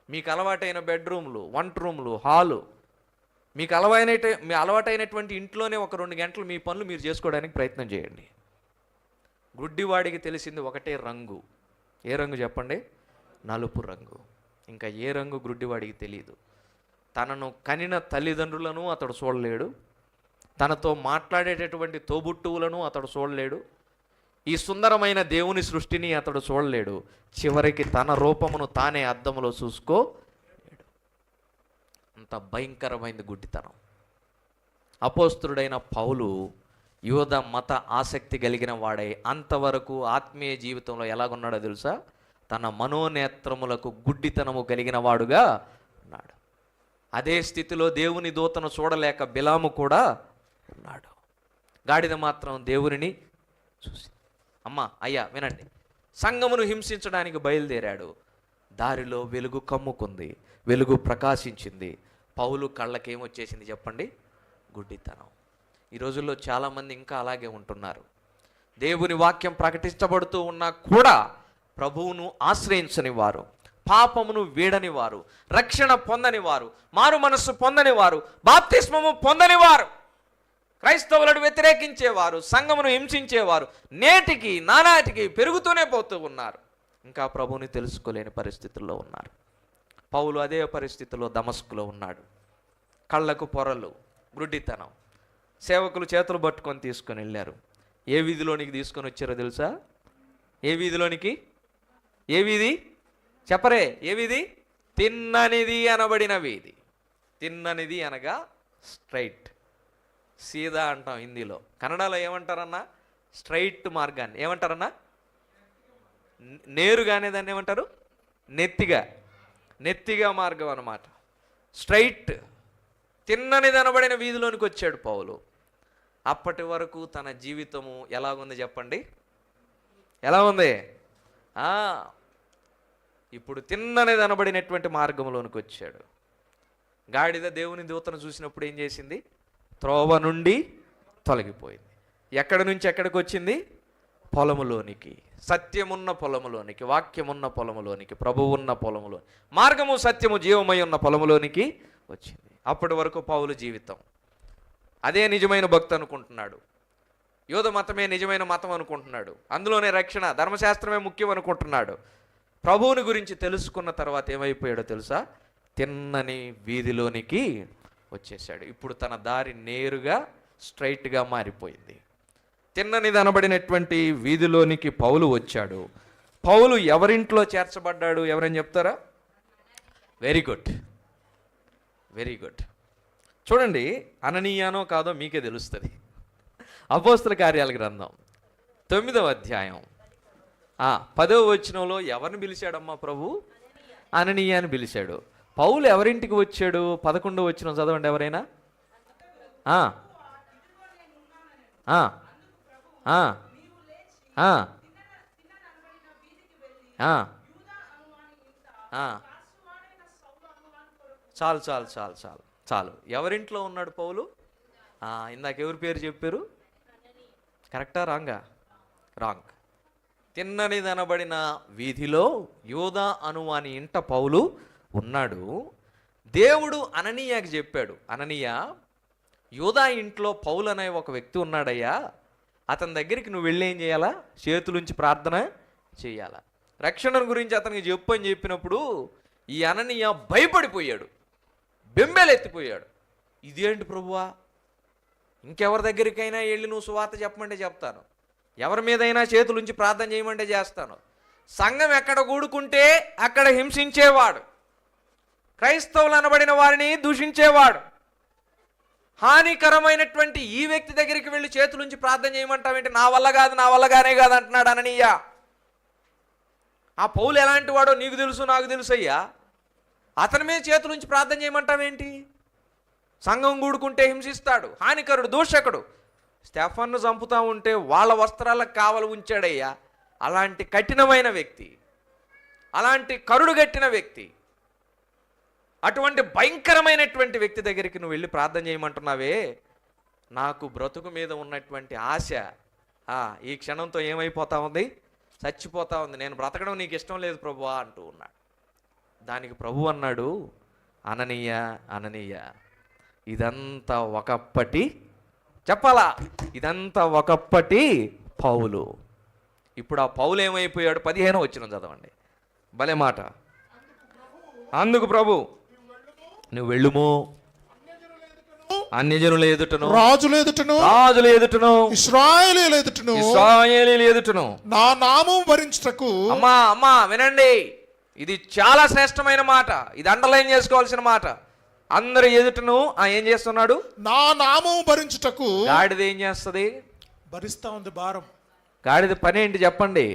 మీకు అలవాటైన బెడ్రూమ్లు, వంట రూమ్లు, హాలు, మీకు అలవాటైనటువంటి ఇంట్లోనే ఒక 2 గంటలు మీ పనులు మీరు చేసుకోవడానికి ప్రయత్నం చేయండి. గుడ్డివాడికి తెలిసింది ఒకటే రంగు. ఏ రంగు చెప్పండి? నలుపు రంగు. ఇంకా ఏ రంగు గుడ్డివాడికి తెలియదు. తనను కనిన తల్లిదండ్రులను అతడు చూడలేడు, తనతో మాట్లాడేటటువంటి తోబుట్టువులను అతడు చూడలేడు, ఈ సుందరమైన దేవుని సృష్టిని అతడు చూడలేడు, చివరికి తన రూపమును తానే అద్దంలో చూసుకోలేడు. అంత భయంకరమైనది గుడ్డితనం. అపోస్తలుడైన పౌలు యూద మత ఆసక్తి కలిగిన వాడై అంతవరకు ఆత్మీయ జీవితంలో ఎలాగున్నాడో తెలుసా? తన మనోనేత్రములకు గుడ్డితనము కలిగిన వాడుగా ఉన్నాడు. అదే స్థితిలో దేవుని దూతను చూడలేక బిలాము కూడా ఉన్నాడు. గాడిద మాత్రం దేవునిని చూసి, అమ్మా అయ్యా వినండి, సంఘమును హింసించడానికి బయలుదేరాడు. దారిలో వెలుగు కమ్ముకుంది, వెలుగు ప్రకాశించింది. పౌలు కళ్ళకేమొచ్చేసింది చెప్పండి? గుడ్డితనం. ఈ రోజుల్లో చాలామంది ఇంకా అలాగే ఉంటున్నారు. దేవుని వాక్యం ప్రకటించబడుతూ ఉన్నా కూడా ప్రభువును ఆశ్రయించని వారు, పాపమును వీడని వారు, రక్షణ పొందని వారు, మారు మనస్సు పొందని వారు, బాప్తిస్మము పొందని వారు, క్రైస్తవులను వ్యతిరేకించేవారు, సంఘమును హింసించేవారు నేటికి నానాటికి పెరుగుతూనే పోతూ ఉన్నారు. ఇంకా ప్రభువుని తెలుసుకోలేని పరిస్థితుల్లో ఉన్నారు. పౌలు అదే పరిస్థితిలో దమస్కులో ఉన్నాడు. కళ్ళకు పొరలు, గుడ్డితనం. సేవకులు చేతులు పట్టుకొని తీసుకొని వెళ్ళారు. ఏ వీధిలోనికి తీసుకొని వచ్చారో తెలుసా? ఏ వీధిలోనికి? ఏ వీధి చెప్పరే? ఏ వీధి? తిన్ననిది అనబడిన వీధి. తిన్ననిది అనగా స్ట్రైట్, సీదా అంటాం హిందీలో. కన్నడలో ఏమంటారన్నా? స్ట్రైట్ మార్గాన్ని ఏమంటారన్నా? నేరుగానే దాన్ని ఏమంటారు? నెత్తిగా మార్గం అన్నమాట. స్ట్రైట్, తిన్ననిది అనబడిన వీధిలోనికి వచ్చాడు పౌలు. అప్పటి వరకు తన జీవితము ఎలాగుంది చెప్పండి? ఎలా ఉంది? ఇప్పుడు తిన్ననిది అనబడినటువంటి మార్గంలోనికి వచ్చాడు. గాడిద దేవుని దూతను చూసినప్పుడు ఏం చేసింది? త్రోవ నుండి తొలగిపోయింది. ఎక్కడి నుంచి ఎక్కడికి వచ్చింది? పొలములోనికి, సత్యమున్న పొలములోనికి, వాక్యమున్న పొలములోనికి, ప్రభువున్న పొలములో, మార్గము సత్యము జీవమై ఉన్న పొలములోనికి వచ్చింది. అప్పటి వరకు పౌలు జీవితం అదే నిజమైన భక్తి అనుకుంటున్నాడు. యూద మతమే నిజమైన మతం అనుకుంటున్నాడు. అందులోనే రక్షణ, ధర్మశాస్త్రమే ముఖ్యం అనుకుంటున్నాడు. ప్రభువుని గురించి తెలుసుకున్న తర్వాత ఏమైపోయాడో తెలుసా? తిన్నని వీధిలోనికి వచ్చేసాడు. ఇప్పుడు తన దారి నేరుగా స్ట్రైట్గా మారిపోయింది. తిన్ననిది అనబడినటువంటి వీధిలోనికి పౌలు వచ్చాడు. పౌలు ఎవరింట్లో చేర్చబడ్డాడు? ఎవరని చెప్తారా? Very good, very good. చూడండి, అననీయానో కాదో మీకే తెలుస్తుంది. అపోస్తల కార్యాల గ్రంథం 9వ అధ్యాయం 10వ వచనంలో ఎవరిని పిలిచాడమ్మా ప్రభు? అననీయ అని పిలిచాడు. పౌలు ఎవరింటికి వచ్చాడు? 11వ వచనం చదవండి ఎవరైనా. చాలు చాలు చాలు చాలు చాలు. ఎవరింట్లో ఉన్నాడు పౌలు? ఇందాక ఎవరి పేరు చెప్పారు? కరెక్టా రాంగా? రాంగ్. తిన్ననిదనబడిన వీధిలో యూదా అనువాని ఇంట పౌలు ఉన్నాడు. దేవుడు అననీయాకి చెప్పాడు, అననీయ, యూదా ఇంట్లో పౌలు అనే ఒక వ్యక్తి ఉన్నాడయ్యా, అతని దగ్గరికి నువ్వు వెళ్ళి ఏం చేయాలా? చేతులుంచి ప్రార్థన చేయాలా, రక్షణ గురించి అతనికి చెప్పు అని చెప్పినప్పుడు ఈ అననీయ భయపడిపోయాడు, బెంబేలెత్తిపోయాడు. ఇదేంటి ప్రభువా, ఇంకెవరి దగ్గరికైనా వెళ్ళి నువ్వు సువార్త చెప్పమంటే చెప్తాను, ఎవరి మీదైనా చేతులుంచి ప్రార్థన చేయమంటే చేస్తాను. సంఘం ఎక్కడ కూడుకుంటే అక్కడ హింసించేవాడు, క్రైస్తవులు అనబడిన వారిని దూషించేవాడు, హానికరమైనటువంటి ఈ వ్యక్తి దగ్గరికి వెళ్ళి చేతులుంచి ప్రార్థన చేయమంటావేంటి? నా వల్ల కాదు, నా వల్లగానే కాదు అంటున్నాడు అననీయ. ఆ పౌలు ఎలాంటి వాడో నీకు తెలుసు, నాకు తెలుసు అయ్యా. అతని మీద చేతులుంచి ప్రార్థన చేయమంటావేంటి? సంఘం కూడుకుంటే హింసిస్తాడు, హానికరుడు, దూషకుడు. స్టెఫన్ను చంపుతా ఉంటే వాళ్ళ వస్త్రాలకు కావలి ఉంచాడయ్యా. అలాంటి కఠినమైన వ్యక్తి, అలాంటి కరుడుగట్టిన వ్యక్తి, అటువంటి భయంకరమైనటువంటి వ్యక్తి దగ్గరికి నువ్వు వెళ్ళి ప్రార్థన చేయమంటున్నావే. నాకు బ్రతుకు మీద ఉన్నటువంటి ఆశ ఈ క్షణంతో ఏమైపోతా ఉంది? చచ్చిపోతా ఉంది. నేను బ్రతకడం నీకు ఇష్టం లేదు ప్రభువా అంటూ ఉన్నాడు. దానికి ప్రభు అన్నాడు, అననీయ అననీయ, ఇదంతా ఒకప్పటి, చెప్పాలా, ఇదంతా ఒకప్పటి పౌలు. ఇప్పుడు ఆ పౌలు ఏమైపోయాడు? 15వ వచనం చదవండి, భలే మాట. అందుకు ప్రభు, నువ్వు వెళ్ళుము, అన్యజనుల ఎదుటను, రాజుల ఎదుటను, ఇశ్రాయేలీయుల ఎదుటను నా నామం భరించుటకు. అమ్మా వినండి, ఇది చాలా శ్రేష్టమైన మాట. ఇది అండర్లైన్ చేసుకోవాల్సిన మాట. అందరు ఎదుటను ఏం చేస్తున్నాడు? నా నామం భరించుటకు. గాడిద ఏం చేస్తుంది? భరిస్తా ఉంది భారం. గాడిద పని ఏంటి చెప్పండి?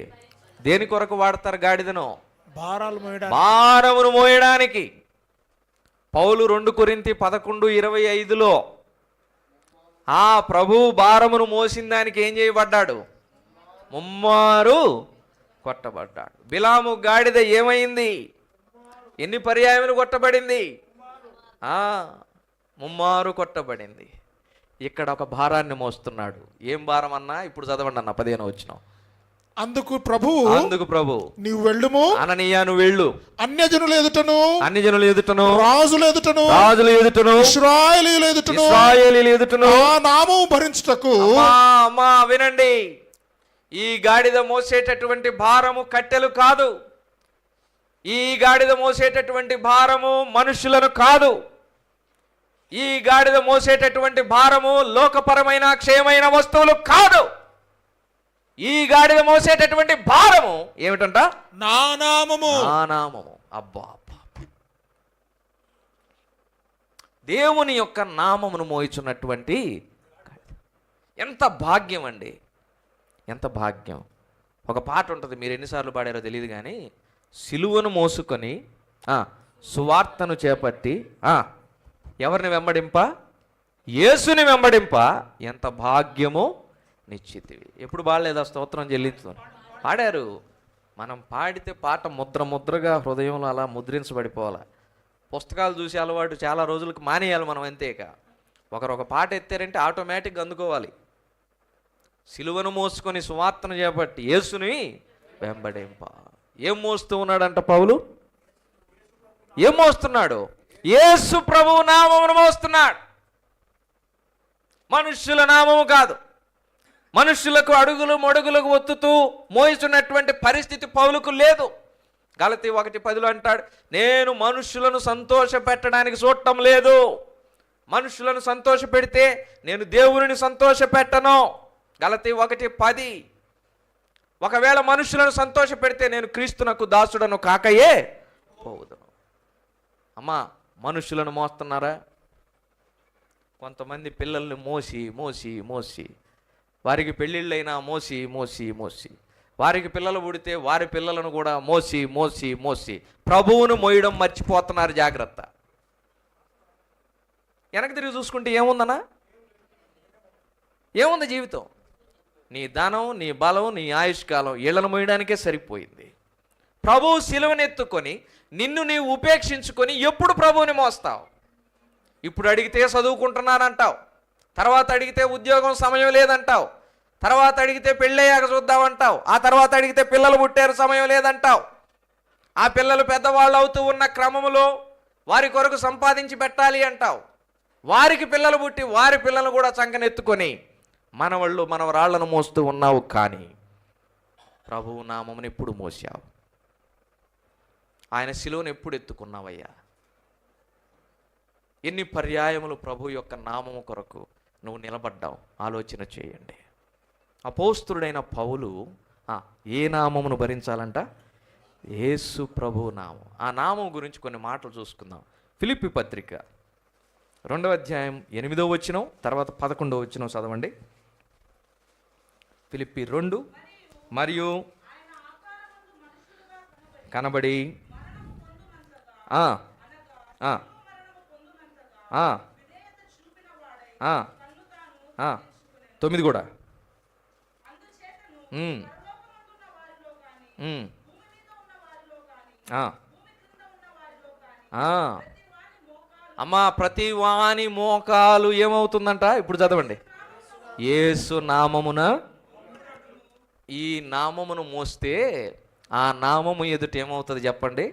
దేని కొరకు వాడతారు గాడిదను? భారమును మోయడానికి. పౌలు 2 కొరింథీ 11:25లో ఆ ప్రభు భారమును మోసిన దానికి ఏం చేయబడ్డాడు? ముమ్మారు కొట్టబడ్డాడు. బిలాము గాడిద ఏమైంది? ఎన్ని పర్యాయములు కొట్టబడింది? ముమ్మారు కొట్టబడింది. ఇక్కడ ఒక భారాన్ని మోస్తున్నాడు. ఏం భారం అన్నా? ఇప్పుడు చదవండి అన్న 15వ వచనం. అందుకు ప్రభు నీవు వెళ్ళుము, అననీయ నువ్వు వెళ్ళు, అన్యజనుల ఎదుటను, రాజుల ఎదుటను, ఇశ్రాయేలీయుల ఎదుటను నా నామము భరించుటకు. అమ్మా వినండి, ఈ గాడిద మోసేటటువంటి భారము కట్టెలు కాదు. ఈ గాడిద మోసేటటువంటి భారము మనుషులను కాదు. ఈ గాడిద మోసేటటువంటి భారము లోకపరమైన క్షయమైన వస్తువులు కాదు. ఈ గాడిద మోసేటటువంటి భారము ఏమిటంట? నా నామము. అబ్బా, దేవుని యొక్క నామమును మోయిచున్నటువంటి ఎంత భాగ్యం అండి, ఎంత భాగ్యం. ఒక పాట ఉంటుంది, మీరు ఎన్నిసార్లు పాడారో తెలియదు కానీ, సిలువను మోసుకొని సువార్తను చేపట్టి ఎవరిని వెంబడింప? యేసుని వెంబడింప ఎంత భాగ్యమో నిశ్చితివి. ఎప్పుడు పాడలేదా? స్తోత్రం చెల్లించు పాడారు. మనం పాడితే పాట ముద్రగా హృదయంలో అలా ముద్రించబడిపోవాలి. పుస్తకాలు చూసే అలవాటు చాలా రోజులకు మానేయాలి మనం. అంతేక ఒకరు ఒక పాట ఎత్తారంటే ఆటోమేటిక్గా అందుకోవాలి. సిలువను మోసుకొని సువార్తను చేపట్టి యేసుని వెంబడింప. ఏం మోస్తూ ఉన్నాడంట పౌలు? ఏం మోస్తున్నాడు? యేసు ప్రభువు నామమును మోస్తున్నాడు. మనుష్యుల నామము కాదు. మనుష్యులకు అడుగులు మడుగులకు ఒత్తుతూ మోయిస్తున్నటువంటి పరిస్థితి పౌలుకు లేదు. గలతీ 1:10 అంటాడు, నేను మనుష్యులను సంతోష పెట్టడానికి చూడటం లేదు. మనుష్యులను సంతోష పెడితే నేను దేవుని సంతోష పెట్టను. గలతీ 1:10. ఒకవేళ మనుషులను సంతోష పెడితే నేను క్రీస్తునకు దాసుడను కాకయే పోవుదును. అమ్మా, మనుషులను మోస్తున్నారా? కొంతమంది పిల్లల్ని మోసి వారికి పెళ్ళిళ్ళైనా మోసి వారికి పిల్లలు పుడితే వారి పిల్లలను కూడా మోసి ప్రభువును మోయడం మర్చిపోతున్నారు. జాగ్రత్త. వెనక్కి తిరిగి చూసుకుంటే ఏముందనా? ఏముంది జీవితం? నీ ధనం, నీ బలం, నీ ఆయుష్కాలం ఇళ్లను మోయడానికే సరిపోయింది. ప్రభువు సిలువనెత్తుకొని నిన్ను నీవు ఉపేక్షించుకొని ఎప్పుడు ప్రభువుని మోస్తావు? ఇప్పుడు అడిగితే చదువుకుంటున్నానంటావు, తర్వాత అడిగితే ఉద్యోగం సమయం లేదంటావు, తర్వాత అడిగితే పెళ్ళయ్యాక చూద్దామంటావు, ఆ తర్వాత అడిగితే పిల్లలు పుట్టారు సమయం లేదంటావు. ఆ పిల్లలు పెద్దవాళ్ళు అవుతూ ఉన్న క్రమంలో వారి కొరకు సంపాదించి పెట్టాలి అంటావు. వారికి పిల్లలు పుట్టి వారి పిల్లలు కూడా చంకనెత్తుకొని మనవాళ్ళు మనవరాళ్లను మోస్తూ ఉన్నావు. కానీ ప్రభువు నామమును ఎప్పుడు మోసావు? ఆయన శిలువను ఎప్పుడు ఎత్తుకున్నావయ్యా? ఎన్ని పర్యాయములు ప్రభు యొక్క నామము కొరకు నువ్వు నిలబడ్డావు? ఆలోచన చేయండి. అపోస్తుడైన పౌలు ఏ నామమును భరించాలంట? యేసు ప్రభు నామం. ఆ నామం గురించి కొన్ని మాటలు చూసుకుందాం. ఫిలిప్పీ పత్రిక 2వ అధ్యాయం 8వ వచనం తర్వాత 11వ వచనం చదవండి. ఫిలిప్పీ 2 మరియు కనబడి ఆ, ఆ, ఆ, ఆ, ఆ, 9 కూడా అమ్మా ప్రతి వాని మోకాలు ఏమవుతుందంట? ఇప్పుడు చదవండి. యేసు నామమున, ఈ నామమును మోస్తే ఆ నామము ఎదుట ఏమవుతుంది చెప్పండి?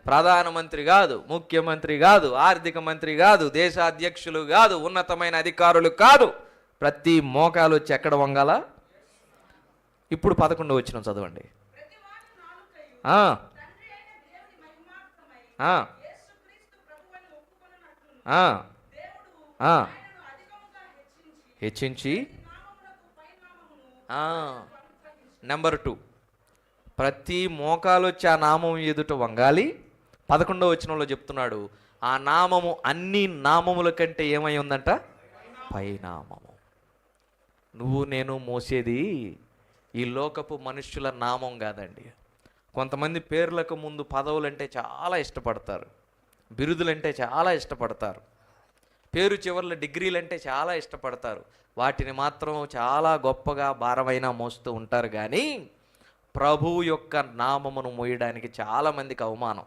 ప్రధానమంత్రి కాదు, ముఖ్యమంత్రి కాదు, ఆర్థిక మంత్రి కాదు, దేశ అధ్యక్షులు కాదు, ఉన్నతమైన అధికారులు కాదు, ప్రతి మోకాలు వచ్చి ఎక్కడ వంగాల? ఇప్పుడు 11వ వచనం చదవండి. హెచ్చించి నెంబర్ 2 ప్రతి మోకాలు వచ్చి ఆ నామం ఎదుట వంగాలి. 11వ వచనంలో చెప్తున్నాడు, ఆ నామము అన్ని నామముల కంటే ఏమై ఉందంట? పైనామము. నువ్వు నేను మోసేది ఈ లోకపు మనుష్యుల నామం కాదండి. కొంతమంది పేర్లకు ముందు పదవులంటే చాలా ఇష్టపడతారు, బిరుదులంటే చాలా ఇష్టపడతారు, పేరు చివర్ల డిగ్రీలంటే చాలా ఇష్టపడతారు. వాటిని మాత్రం చాలా గొప్పగా భారమైన మోస్తూ ఉంటారు. కానీ ప్రభువు యొక్క నామమును మోయడానికి చాలామందికి అవమానం.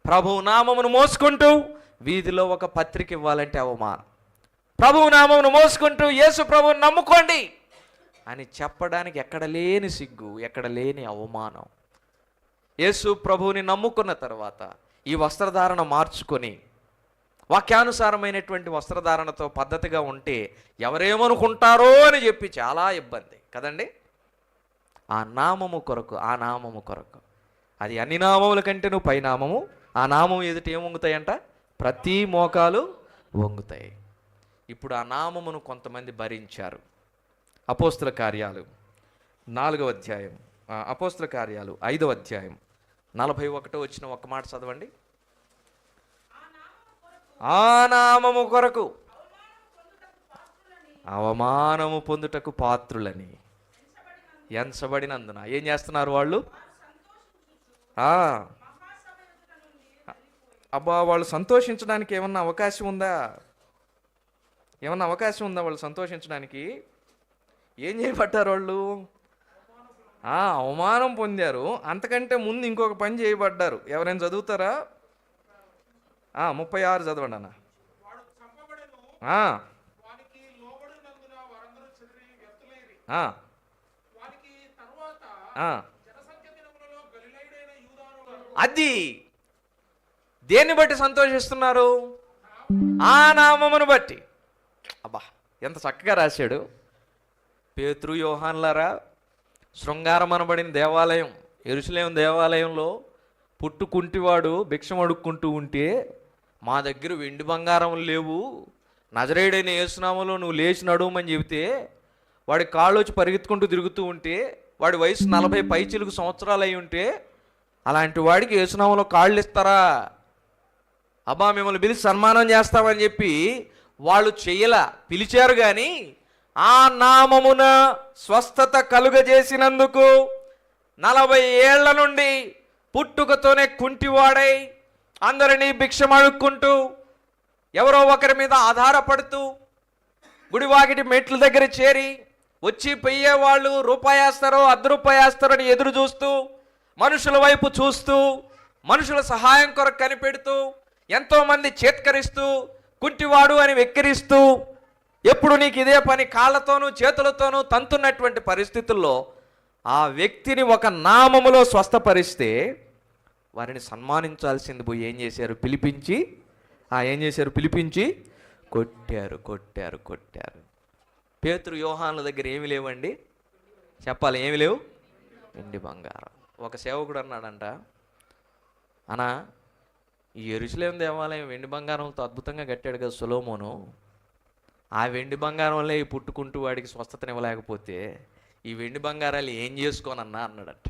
ప్రభువు నామమును మోసుకుంటూ వీధిలో ఒక పత్రిక ఇవ్వాలంటే అవమానం. ప్రభువు నామమును మోసుకుంటూ యేసు ప్రభువుని నమ్ముకోండి అని చెప్పడానికి ఎక్కడ లేని సిగ్గు, ఎక్కడ లేని అవమానం. యేసు ప్రభువుని నమ్ముకున్న తర్వాత ఈ వస్త్రధారణ మార్చుకొని వాక్యానుసారమైనటువంటి వస్త్రధారణతో పద్ధతిగా ఉంటే ఎవరేమనుకుంటారో అని చెప్పి చాలా ఇబ్బంది కదండి. ఆ నామము కొరకు, ఆ నామము కొరకు, అది అన్ని నామముల కంటే నువ్వు పైనామము. ఆ నామం ఎదుట ఏం వంగుతాయంట? ప్రతి మోకాలు వంగుతాయి. ఇప్పుడు ఆ నామమును కొంతమంది భరించారు. అపోస్తుల కార్యాలు 4వ అధ్యాయం, అపోస్తుల కార్యాలు 5వ అధ్యాయం 41 వచ్చిన ఒక మాట చదవండి. ఆ నామము కొరకు అవమానము పొందుటకు పాత్రులని ఎంచబడినందున ఏం చేస్తున్నారు వాళ్ళు? అబ్బా, వాళ్ళు సంతోషించడానికి ఏమన్నా అవకాశం ఉందా? ఏమన్నా అవకాశం ఉందా వాళ్ళు సంతోషించడానికి? ఏం చేయబడ్డారు వాళ్ళు? అవమానం పొందారు. అంతకంటే ముందు ఇంకొక పని చేయబడ్డారు. ఎవరైనా చదువుతారా? 36 చదవండి అన్న. అది దేన్ని బట్టి సంతోషిస్తున్నారు? ఆ నామమును బట్టి. అబ్బా, ఎంత చక్కగా రాశాడు. పేతురు యోహాన్లారా, శృంగారం అనబడిన దేవాలయం, యెరూషలేము దేవాలయంలో పుట్టుకుంటివాడు భిక్షం అడుక్కుంటూ ఉంటే, మా దగ్గర వెండి బంగారం లేవు, నజరేయుడైన యేసునామములో నువ్వు లేచి నడువమని చెబితే వాడి కాళ్ళు వచ్చి పరిగెత్తుకుంటూ తిరుగుతూ ఉంటే, వాడి వయసు 40 పైచిలుకు సంవత్సరాలు అయి ఉంటే, అలాంటి వాడికి యేసునామములో కాళ్ళు ఇస్తారా? అబ్బా, మిమ్మల్ని పిలిచి సన్మానం చేస్తామని చెప్పి వాళ్ళు చెయ్యలా, పిలిచారు. కానీ ఆ నామమున స్వస్థత కలుగజేసినందుకు 40 ఏళ్ల నుండి పుట్టుకతోనే కుంటివాడై అందరినీ భిక్షం అడుక్కుంటూ ఎవరో ఒకరి మీద ఆధారపడుతూ గుడివాకిటి మెట్ల దగ్గర చేరి వచ్చి పోయేవాళ్ళు రూపాయేస్తారో ₹1 అని ఎదురు చూస్తూ, మనుషుల వైపు చూస్తూ, మనుషుల సహాయం కొరకు కనిపెడుతూ, ఎంతోమంది చేత్కరిస్తూ, కుంటివాడు అని వెక్కిరిస్తూ, ఎప్పుడు నీకు ఇదే పని, కాళ్ళతోనూ చేతులతోనూ తంతున్నటువంటి పరిస్థితుల్లో ఆ వ్యక్తిని ఒక నామములో స్వస్థపరిస్తే వారిని సన్మానించాల్సింది పోయి ఏం చేశారు? పిలిపించి కొట్టారు. పేతురు యోహానుల దగ్గర ఏమి లేవండి? చెప్పాలి, ఏమి లేవు? వెండి బంగారం. ఒక సేవకుడు అన్నాడంట, అన్నా, ఈ యెరూషలేము దేవాలయం వెండి బంగారంతో అద్భుతంగా కట్టాడు కదా సొలొమోను, ఆ వెండి బంగారంలో ఈ పుట్టుకుంటూ వాడికి స్వస్థతనివ్వలేకపోతే ఈ వెండి బంగారాలు ఏం చేసుకోనన్నా అన్నాడట.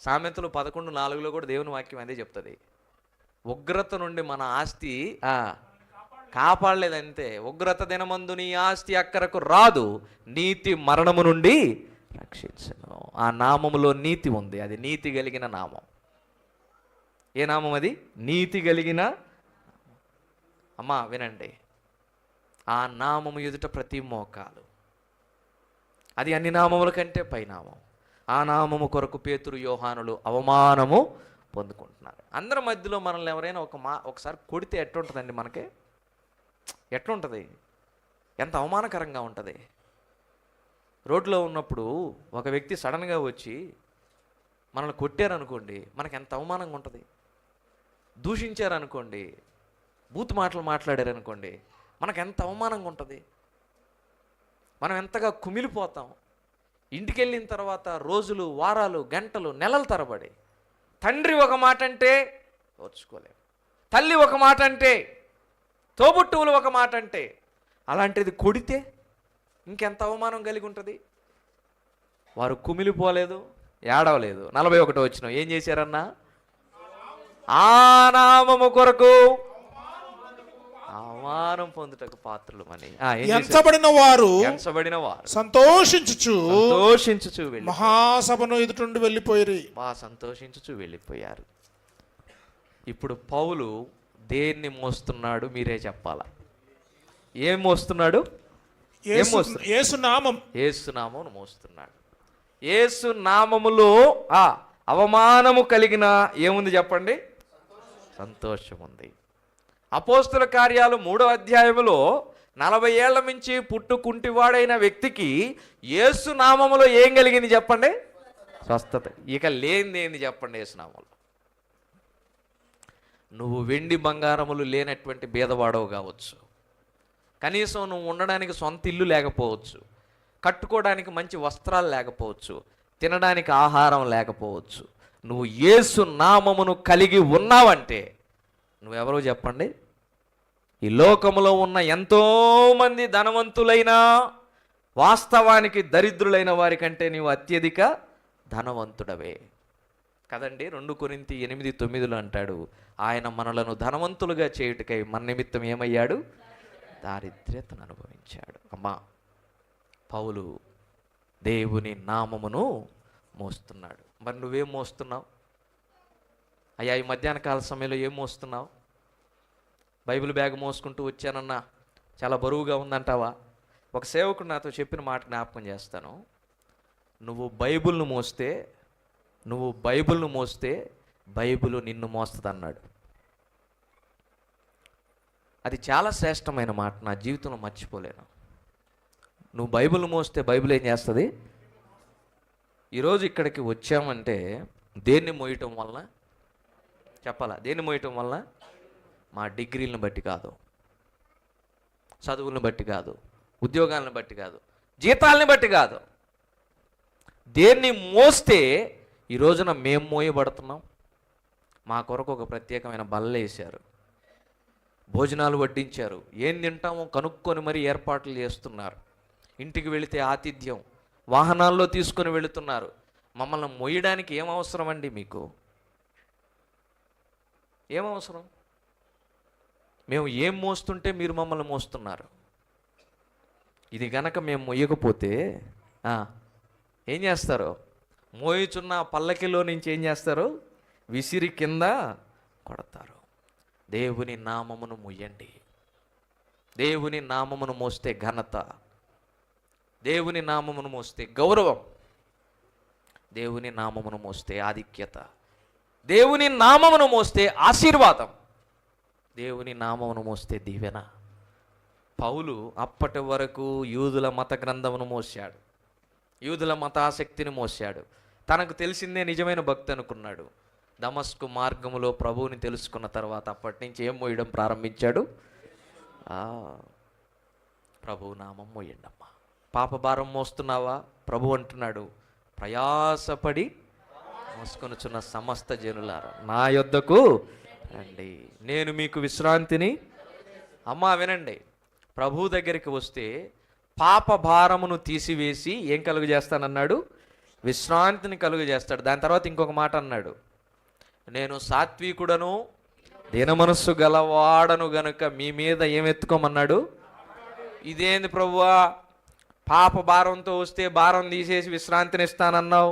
సామెతలు 11:4 కూడా దేవుని వాక్యం అదే చెప్తుంది. ఉగ్రత నుండి మన ఆస్తి కాపాడలేదంతే. ఉగ్రత దినమందు నీ ఆస్తి అక్కరకు రాదు, నీతి మరణము నుండి రక్షించను. ఆ నామములో నీతి ఉంది, అది నీతి కలిగిన నామం. ఏ నామం అది? నీతి కలిగిన. అమ్మా వినండి, ఆ నామము ఎదుట ప్రతి మోకాలు, అది అన్ని నామముల కంటే పైనామం. ఆ నామము కొరకు పేతురు యోహానులు అవమానము పొందుకుంటున్నారు. అందరి మధ్యలో మనల్ని ఎవరైనా ఒకసారి కొడితే ఎట్లుంటుందండి? మనకి ఎట్లుంటుంది? ఎంత అవమానకరంగా ఉంటుంది. రోడ్లో ఉన్నప్పుడు ఒక వ్యక్తి సడన్గా వచ్చి మనల్ని కొట్టారనుకోండి, మనకు ఎంత అవమానంగా ఉంటుంది. దూషించారనుకోండి, బూత్ మాటలు మాట్లాడారనుకోండి, మనకు ఎంత అవమానంగా ఉంటుంది. మనం ఎంతగా కుమిలిపోతాం. ఇంటికి వెళ్ళిన తర్వాత రోజులు, వారాలు, గంటలు, నెలల తరబడి తండ్రి ఒక మాట అంటే ఓర్చుకోలేము, తల్లి ఒక మాట అంటే, తోబుట్టువులు ఒక మాట అంటే, అలాంటిది కొడితే ఇంకెంత అవమానం కలిగి ఉంటుంది. వారు కుమిలిపోలేదు, ఏడవలేదు. 41 వచనం ఏం చేశారన్నా? ఆ నామము కొరకు అవమానం పొందుటకు పాత్రలు అని. ఎంచబడిన వారు సంతోషించుచు వెళ్ళి మహాసభను ఎదుటి వెళ్ళిపోయారు. సంతోషించుచు వెళ్ళిపోయారు. ఇప్పుడు పౌలు దేన్ని మోస్తున్నాడు? మీరే చెప్పాలా. ఏం మోస్తున్నాడు? యేసునామమును మోస్తున్నాడు. యేసు నామములో అవమానము కలిగిన ఏముంది చెప్పండి? సంతోషం ఉంది. అపోస్తుల కార్యాలు 3వ అధ్యాయములో 40 ఏళ్ల నుంచి పుట్టుకుంటివాడైన వ్యక్తికి యేసు నామములో ఏం కలిగింది చెప్పండి? స్వస్థత. ఇక లేనిది ఏంది చెప్పండి? యేసు నామములో. నువ్వు వెండి బంగారములు లేనటువంటి బీదవాడవు కావచ్చు, కనీసం నువ్వు ఉండడానికి సొంత ఇల్లు లేకపోవచ్చు, కట్టుకోవడానికి మంచి వస్త్రాలు లేకపోవచ్చు, తినడానికి ఆహారం లేకపోవచ్చు. నువ్వు యేసు నామమును కలిగి ఉన్నావంటే నువ్వెవరో చెప్పండి? ఈ లోకములో ఉన్న ఎంతోమంది ధనవంతులైనా వాస్తవానికి దరిద్రులైన వారి కంటే నీవు అత్యధిక ధనవంతుడవే కదండి. 2 కొరింథీ 8:9 అంటాడు, ఆయన మనలను ధనవంతులుగా చేయుటకై మన నిమిత్తం ఏమయ్యాడు? దారిద్ర్యతను అనుభవించాడు. అమ్మా, పౌలు దేవుని నామమును మోస్తున్నాడు. మరి నువ్వేం మోస్తున్నావు? అయ్యా, ఈ మధ్యాహ్న కాల సమయంలో ఏం మోస్తున్నావు? బైబిల్ బ్యాగ్ మోసుకుంటూ వచ్చానన్నా చాలా బరువుగా ఉందంటావా? ఒక సేవకుడు నాతో చెప్పిన మాట జ్ఞాపకం చేస్తాను. నువ్వు బైబిల్ను మోస్తే బైబిల్ నిన్ను మోస్తుంది అన్నాడు. అది చాలా శ్రేష్టమైన మాట, నా జీవితంలో మర్చిపోలేను. నువ్వు బైబిల్ మోస్తే బైబిల్ ఏం చేస్తుంది? ఈరోజు ఇక్కడికి వచ్చామంటే దేన్ని మోయటం వలన చెప్పాలా? దేన్ని మోయటం వలన? మా డిగ్రీలను బట్టి కాదు, చదువులను బట్టి కాదు, ఉద్యోగాలను బట్టి కాదు, జీతాలని బట్టి కాదు. దేన్ని మోస్తే ఈ రోజున మేము మోయబడుతున్నాం? మా కొరకు ఒక ప్రత్యేకమైన బల్ల వేశారు, భోజనాలు వడ్డించారు, ఏం తింటామో కనుక్కొని మరీ ఏర్పాట్లు చేస్తున్నారు. ఇంటికి వెళితే ఆతిథ్యం, వాహనాల్లో తీసుకొని వెళుతున్నారు. మమ్మల్ని మోయడానికి ఏం అవసరం అండి? మీకు ఏం అవసరం? మేము ఏం మోస్తుంటే మీరు మమ్మల్ని మోస్తున్నారు? ఇది గనక మేము మొయ్యకపోతే ఏం చేస్తారు? మోయుచున్న పల్లకిలో నుంచి ఏం చేస్తారు? విసిరి కింద కొడతారు. దేవుని నామమును మొయ్యండి. దేవుని నామమును మోస్తే ఘనత, దేవుని నామమును మోస్తే గౌరవం, దేవుని నామమును మోస్తే ఆధిక్యత, దేవుని నామమును మోస్తే ఆశీర్వాదం, దేవుని నామమును మోస్తే దీవెన. పౌలు అప్పటి వరకు యూదుల మత గ్రంథమును మోసాడు, యూదుల మతాసక్తిని మోసాడు, తనకు తెలిసిందే నిజమైన భక్తి అనుకున్నాడు. దమస్కు మార్గములో ప్రభువుని తెలుసుకున్న తర్వాత అప్పటి నుంచి ఏం మోయడం ప్రారంభించాడు? ప్రభు నామం మోయండమ్మా. పాపభారం మోస్తున్నావా? ప్రభు అంటున్నాడు, ప్రయాసపడి మోసుకొనుచున్న సమస్త జనులారా నా యొద్దకు రండి, నేను మీకు విశ్రాంతిని. అమ్మా వినండి, ప్రభు దగ్గరికి వస్తే పాప భారమును తీసివేసి ఏం కలుగు చేస్తానన్నాడు? విశ్రాంతిని కలుగు చేస్తాడు. దాని తర్వాత ఇంకొక మాట అన్నాడు, నేను సాత్వికుడను దీన మనస్సు గలవాడను గనుక మీ మీద ఏం ఎత్తుకోమన్నాడు? ఇదేంది ప్రభువా, పాప భారంతో వస్తే భారం తీసేసి విశ్రాంతిని ఇస్తానన్నావు,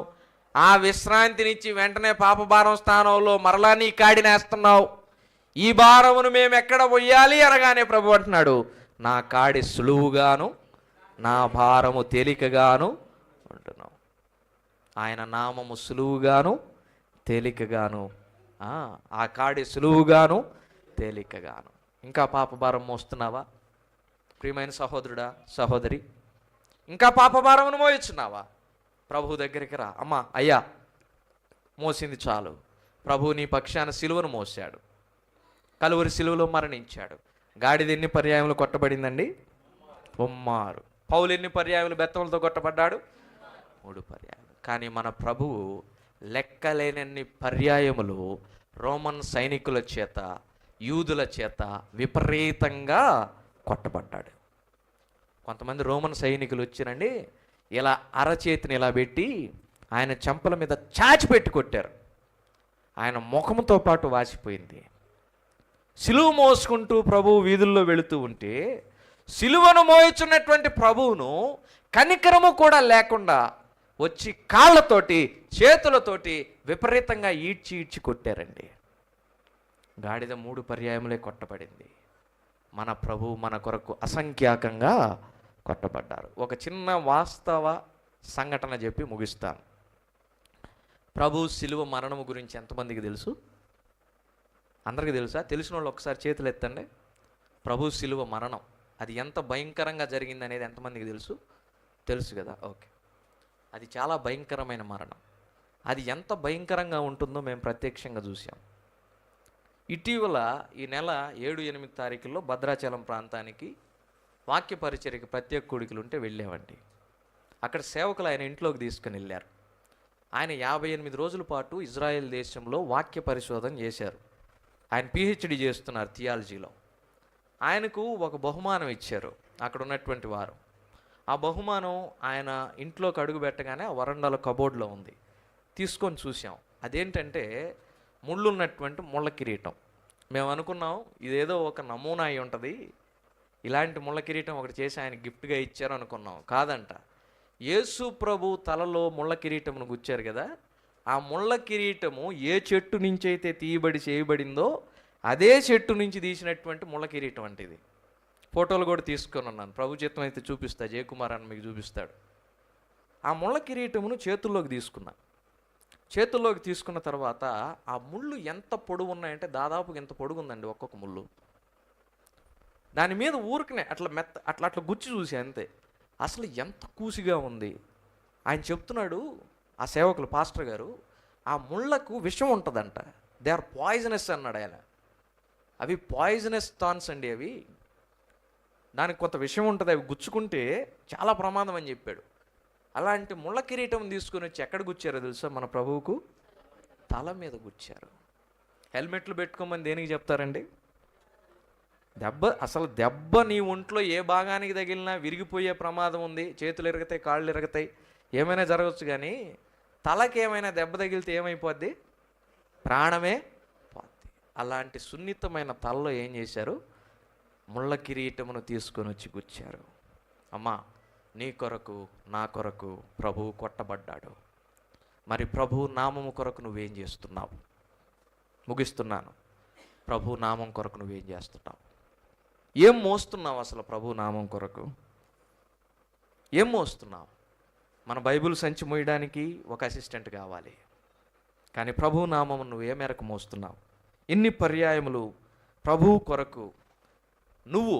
ఆ విశ్రాంతినిచ్చి వెంటనే పాప భారం స్థానంలో మరలా నీ కాడినేస్తున్నావు, ఈ భారమును మేము ఎక్కడ పొయ్యాలి అనగానే ప్రభు అంటున్నాడు, నా కాడి సులువుగాను నా భారము తేలికగాను అంటున్నావు. ఆయన నామము సులువుగాను తేలికగాను, ఆ కాడి సులువుగాను తేలికగాను. ఇంకా పాప భారం మోస్తున్నావా ప్రియమైన సహోదరుడా సహోదరి? ఇంకా పాప భారమును మోయొచ్చున్నావా? ప్రభు దగ్గరికి రా. అమ్మా అయ్యా, మోసింది చాలు. ప్రభు నీ పక్షాన సిలువను మోసాడు, కలువరి సిలువలో మరణించాడు. గాడిద ఎన్ని పర్యాయములు కొట్టబడిందండి? 3. పౌలు ఎన్ని పర్యాయములు బెత్తములతో కొట్టబడ్డాడు? 3 పర్యాయములు. కానీ మన ప్రభువు లెక్కలేనన్ని పర్యాయములు రోమన్ సైనికుల చేత, యూదుల చేత విపరీతంగా కొట్టబడ్డాడు. కొంతమంది రోమన్ సైనికులు వచ్చినండి, ఇలా అరచేతిని ఇలా పెట్టి ఆయన చెంపల మీద చాచి పెట్టి కొట్టారు. ఆయన ముఖంతో పాటు వాసిపోయింది. సిలువ మోసుకుంటూ ప్రభువు వీధుల్లో వెళుతూ ఉంటే సిలువను మోయిచున్నటువంటి ప్రభువును కనికరము కూడా లేకుండా వచ్చి కాళ్ళతోటి చేతులతోటి విపరీతంగా ఈడ్చి కొట్టారండి. గాడిద 3 పర్యాయములే కొట్టబడింది. మన ప్రభు మన కొరకు అసంఖ్యాకంగా కొట్టబడ్డారు. ఒక చిన్న వాస్తవ సంఘటన చెప్పి ముగిస్తాను. ప్రభు సిలువ మరణము గురించి ఎంతమందికి తెలుసు? అందరికీ తెలుసా? తెలిసిన వాళ్ళు ఒకసారి చేతులు ఎత్తండి. ప్రభు సిలువ మరణం అది ఎంత భయంకరంగా జరిగింది అనేది ఎంతమందికి తెలుసు? తెలుసు కదా, ఓకే. అది చాలా భయంకరమైన మరణం. అది ఎంత భయంకరంగా ఉంటుందో మేము ప్రత్యక్షంగా చూసాం. ఇటీవల ఈ నెల 7-8 తారీఖుల్లో భద్రాచలం ప్రాంతానికి వాక్య పరిచర్యకి ప్రత్యేక కూడికలు ఉంటే వెళ్ళామండి. అక్కడ సేవకులు ఆయన ఇంట్లోకి తీసుకుని వెళ్ళారు. ఆయన 58 రోజుల పాటు ఇజ్రాయెల్ దేశంలో వాక్య పరిశోధన చేశారు. ఆయన PhD చేస్తున్నారు థియాలజీలో. ఆయనకు ఒక బహుమానం ఇచ్చారు అక్కడ ఉన్నటువంటి వారు. ఆ బహుమానం ఆయన ఇంట్లోకి అడుగు పెట్టగానే ఆ వరండాలో కబోర్డ్లో ఉంది. తీసుకొని చూసాం. అదేంటంటే ముళ్ళు ఉన్నటువంటి ముళ్ళ కిరీటం. మేము అనుకున్నాం ఇదేదో ఒక నమూనా అయి ఉంటుంది, ఇలాంటి ముళ్ళ కిరీటం ఒకటి చేసి ఆయన గిఫ్ట్గా ఇచ్చారు అనుకున్నాం. కాదంట, యేసు ప్రభు తలలో ముళ్ళ కిరీటమును గుచ్చారు కదా, ఆ ముళ్ళ కిరీటము ఏ చెట్టు నుంచి అయితే చేయబడిందో అదే చెట్టు నుంచి తీసినటువంటి ముళ్ళ కిరీటం అంటే ఇది. ఫోటోలు కూడా తీసుకొని ఉన్నాను, ప్రభు చిత్తం అయితే చూపిస్తా, జయకుమార్ అని మీకు చూపిస్తాడు. ఆ ముళ్ళ కిరీటమును చేతుల్లోకి తీసుకున్న తర్వాత ఆ ముళ్ళు ఎంత పొడుగు ఉన్నాయంటే దాదాపు ఎంత పొడుగు ఉందండి ఒక్కొక్క ముళ్ళు. దాని మీద ఊరికనే అట్లా గుచ్చి చూసి అంతే. అసలు ఎంత కూసిగా ఉంది. ఆయన చెప్తున్నాడు, ఆ సేవకులు పాస్టర్ గారు, ఆ ముళ్ళకు విషం ఉంటుందంట. దే ఆర్ పాయిజనస్ అన్నాడు ఆయన. అవి పాయిజనస్ థాన్స్ అండి, అవి దానికి కొంత విషయం ఉంటుంది, అవి గుచ్చుకుంటే చాలా ప్రమాదం అని చెప్పాడు. అలాంటి ముళ్ళ కిరీటం తీసుకుని వచ్చి ఎక్కడ గుచ్చారో తెలుసా? మన ప్రభువుకు తల మీద గుచ్చారు. హెల్మెట్లు పెట్టుకోమని దేనికి చెప్తారండి? దెబ్బ నీ ఒంట్లో ఏ భాగానికి తగిలినా విరిగిపోయే ప్రమాదం ఉంది. చేతులు ఇరగతాయి, కాళ్ళు ఇరగతాయి, ఏమైనా జరగచ్చు. కానీ తలకి ఏమైనా దెబ్బ తగిలితే ఏమైపోద్ది? ప్రాణమే పోద్ది. అలాంటి సున్నితమైన తలలో ఏం చేశారు? ముళ్ళ కిరీటమును తీసుకొని వచ్చి గుచ్చారు. అమ్మా, నీ కొరకు నా కొరకు ప్రభువు కొట్టబడ్డాడు. మరి ప్రభు నామము కొరకు నువ్వేం చేస్తున్నావు? ముగిస్తున్నాను. ప్రభు నామం కొరకు నువ్వేం చేస్తున్నావు? ఏం మోస్తున్నావు అసలు ప్రభు నామం కొరకు? ఏం మోస్తున్నావు? మన బైబిల్ సంచి మోయడానికి ఒక అసిస్టెంట్ కావాలి, కానీ ప్రభు నామం నువ్వు ఏ మేరకు మోస్తున్నావు? ఎన్ని పర్యాయములు ప్రభు కొరకు నువ్వు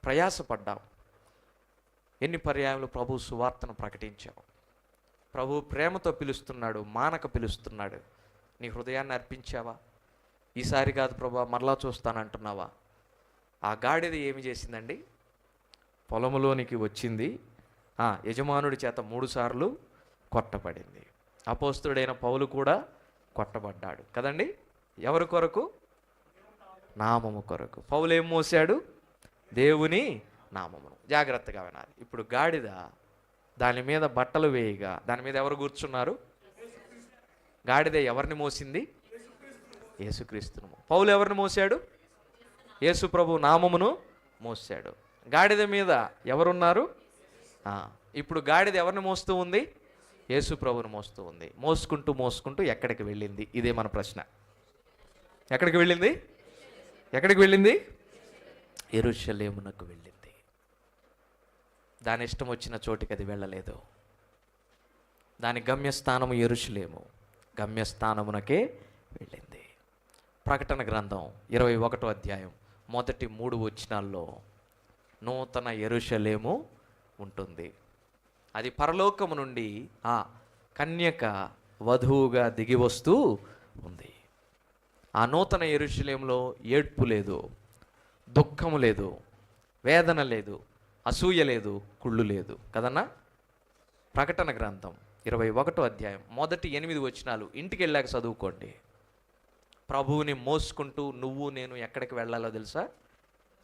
ప్రయాసపడ్డావు? ఎన్ని పర్యాయములు ప్రభు సువార్తను ప్రకటించావు? ప్రభు ప్రేమతో పిలుస్తున్నాడు, మానక పిలుస్తున్నాడు. నీ హృదయాన్ని అర్పించావా? ఈసారి కాదు ప్రభు, మరలా చూస్తానంటున్నావా? ఆ గాడిద ఏమి చేసిందండి? పొలములోనికి వచ్చింది, యజమానుడి చేత 3 సార్లు కొట్టబడింది. అపోస్తుడైన పౌలు కూడా కొట్టబడ్డాడు కదండి. ఎవరి కొరకు? నామము కొరకు. పౌలు ఏం మోసాడు? దేవుని నామమును. జాగ్రత్తగా వినాలి. ఇప్పుడు గాడిద దాని మీద బట్టలు వేయగా దాని మీద ఎవరు కూర్చున్నారు? గాడిద ఎవరిని మోసింది? యేసుక్రీస్తును. పౌలు ఎవరిని మోసాడు? యేసు ప్రభు నామమును మోసాడు. గాడిద మీద ఎవరున్నారు? ఇప్పుడు గాడిద ఎవరిని మోస్తూ ఉంది? యేసు ప్రభువును మోస్తూ ఉంది. మోసుకుంటూ మోసుకుంటూ ఎక్కడికి వెళ్ళింది? ఇదే మన ప్రశ్న. ఎక్కడికి వెళ్ళింది? ఎక్కడికి వెళ్ళింది? యెరూషలేమునకు వెళ్ళింది. దాని ఇష్టం వచ్చిన చోటికి అది వెళ్ళలేదు. దాని గమ్యస్థానము యెరూషలేము. గమ్యస్థానమునకే వెళ్ళింది. ప్రకటన గ్రంథం 21వ అధ్యాయం మొదటి 3 వచనాల్లో నూతన యెరూషలేము ఉంటుంది. అది పరలోకము నుండి ఆ కన్యక వధువుగా దిగి వస్తూ ఉంది. ఆ నూతన యెరూషలేములో ఏడ్పు లేదు, దుఃఖము లేదు, వేదన లేదు, అసూయ లేదు, కుళ్ళు లేదు కదన్నా. ప్రకటన గ్రంథం 21వ అధ్యాయం మొదటి 8 వచనాలు ఇంటికి వెళ్ళాక చదువుకోండి. ప్రభువుని మోసుకుంటూ నువ్వు నేను ఎక్కడికి వెళ్ళాలో తెలుసా?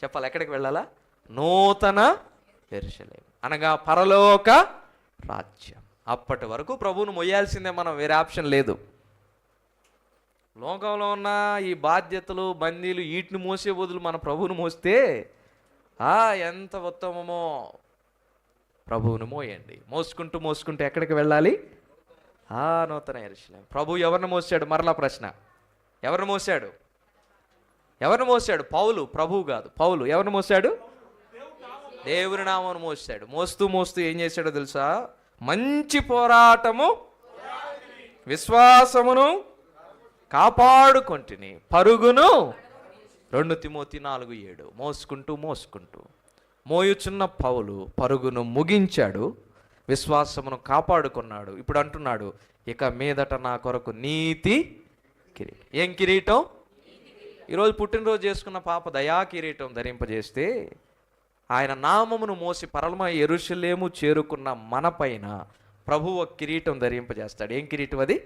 చెప్పాలి. ఎక్కడికి వెళ్ళాలా? నూతన యెరూషలేము అనగా పరలోక రాజ్యం. అప్పటి వరకు ప్రభువును మొయ్యాల్సిందే మనం, వేరే ఆప్షన్ లేదు. లోకంలో ఉన్న ఈ బాధ్యతలు బందీలు వీటిని మోసే బదులు మన ప్రభువును మోస్తే ఎంత ఉత్తమమో. ప్రభువును మోయండి. మోసుకుంటూ మోసుకుంటూ ఎక్కడికి వెళ్ళాలి? నూతన యెరూషలేము. ప్రభు ఎవరిని మోసాడు? మరలా ప్రశ్న, ఎవరిని మోసాడు? ఎవరిని మోసాడు? పౌలు. ప్రభువు కాదు, పౌలు. ఎవరిని మోసాడు? దేవుని నామమును మోసాడు. మోస్తూ మోస్తూ ఏం చేశాడో తెలుసా? మంచి పోరాటము విశ్వాసమును కాపాడుకొంటిని, పరుగును 2 తిమోతి 4:7. మోసుకుంటూ మోసుకుంటూ మోయుచున్న పౌలు పరుగును ముగించాడు, విశ్వాసమును కాపాడుకున్నాడు. ఇప్పుడు అంటున్నాడు, ఇక మీదట నా కొరకు నీతి కిరీటం. ఏం కిరీటం? ఈరోజు పుట్టినరోజు చేసుకున్న పాప దయా కిరీటం ధరింపజేస్తే ఆయన నామమును మోసి పరమ యెరూషలేము చేరుకున్న మన పైన ప్రభువు ఒక కిరీటం ధరింపజేస్తాడు. ఏం కిరీటం అది?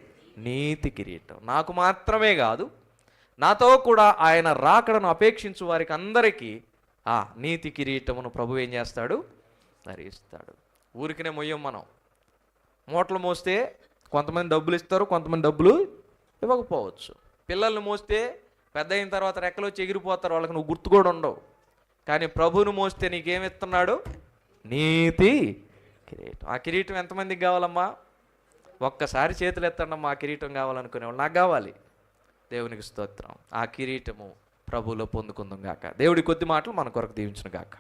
నీతి కిరీటం. నాకు మాత్రమే కాదు, నాతో కూడా ఆయన రాకడను అపేక్షించు వారికి అందరికీ ఆ నీతి కిరీటమును ప్రభు ఏం చేస్తాడు? ధరిస్తాడు. ఊరికనే మొయ్యం మనం. మూటలు మోస్తే కొంతమంది డబ్బులు ఇస్తారు, కొంతమంది డబ్బులు ఇవ్వకపోవచ్చు. పిల్లల్ని మోస్తే పెద్ద అయిన తర్వాత రెక్కలు వచ్చి ఎగిరిపోతారు, వాళ్ళకి నువ్వు గుర్తు కూడా ఉండవు. కానీ ప్రభువును మోస్తే నీకేమిస్తున్నాడు? నీతి కిరీటం. ఆ కిరీటం ఎంతమందికి కావాలమ్మా? ఒక్కసారి చేతులు ఎత్తండమ్మా, ఆ కిరీటం కావాలనుకునేవాళ్ళు. నాకు కావాలి. దేవునికి స్తోత్రం. ఆ కిరీటము ప్రభువులో పొందుకుందాం గాక. దేవుడి కొద్ది మాటలు మన కొరకు దీవించును గాక.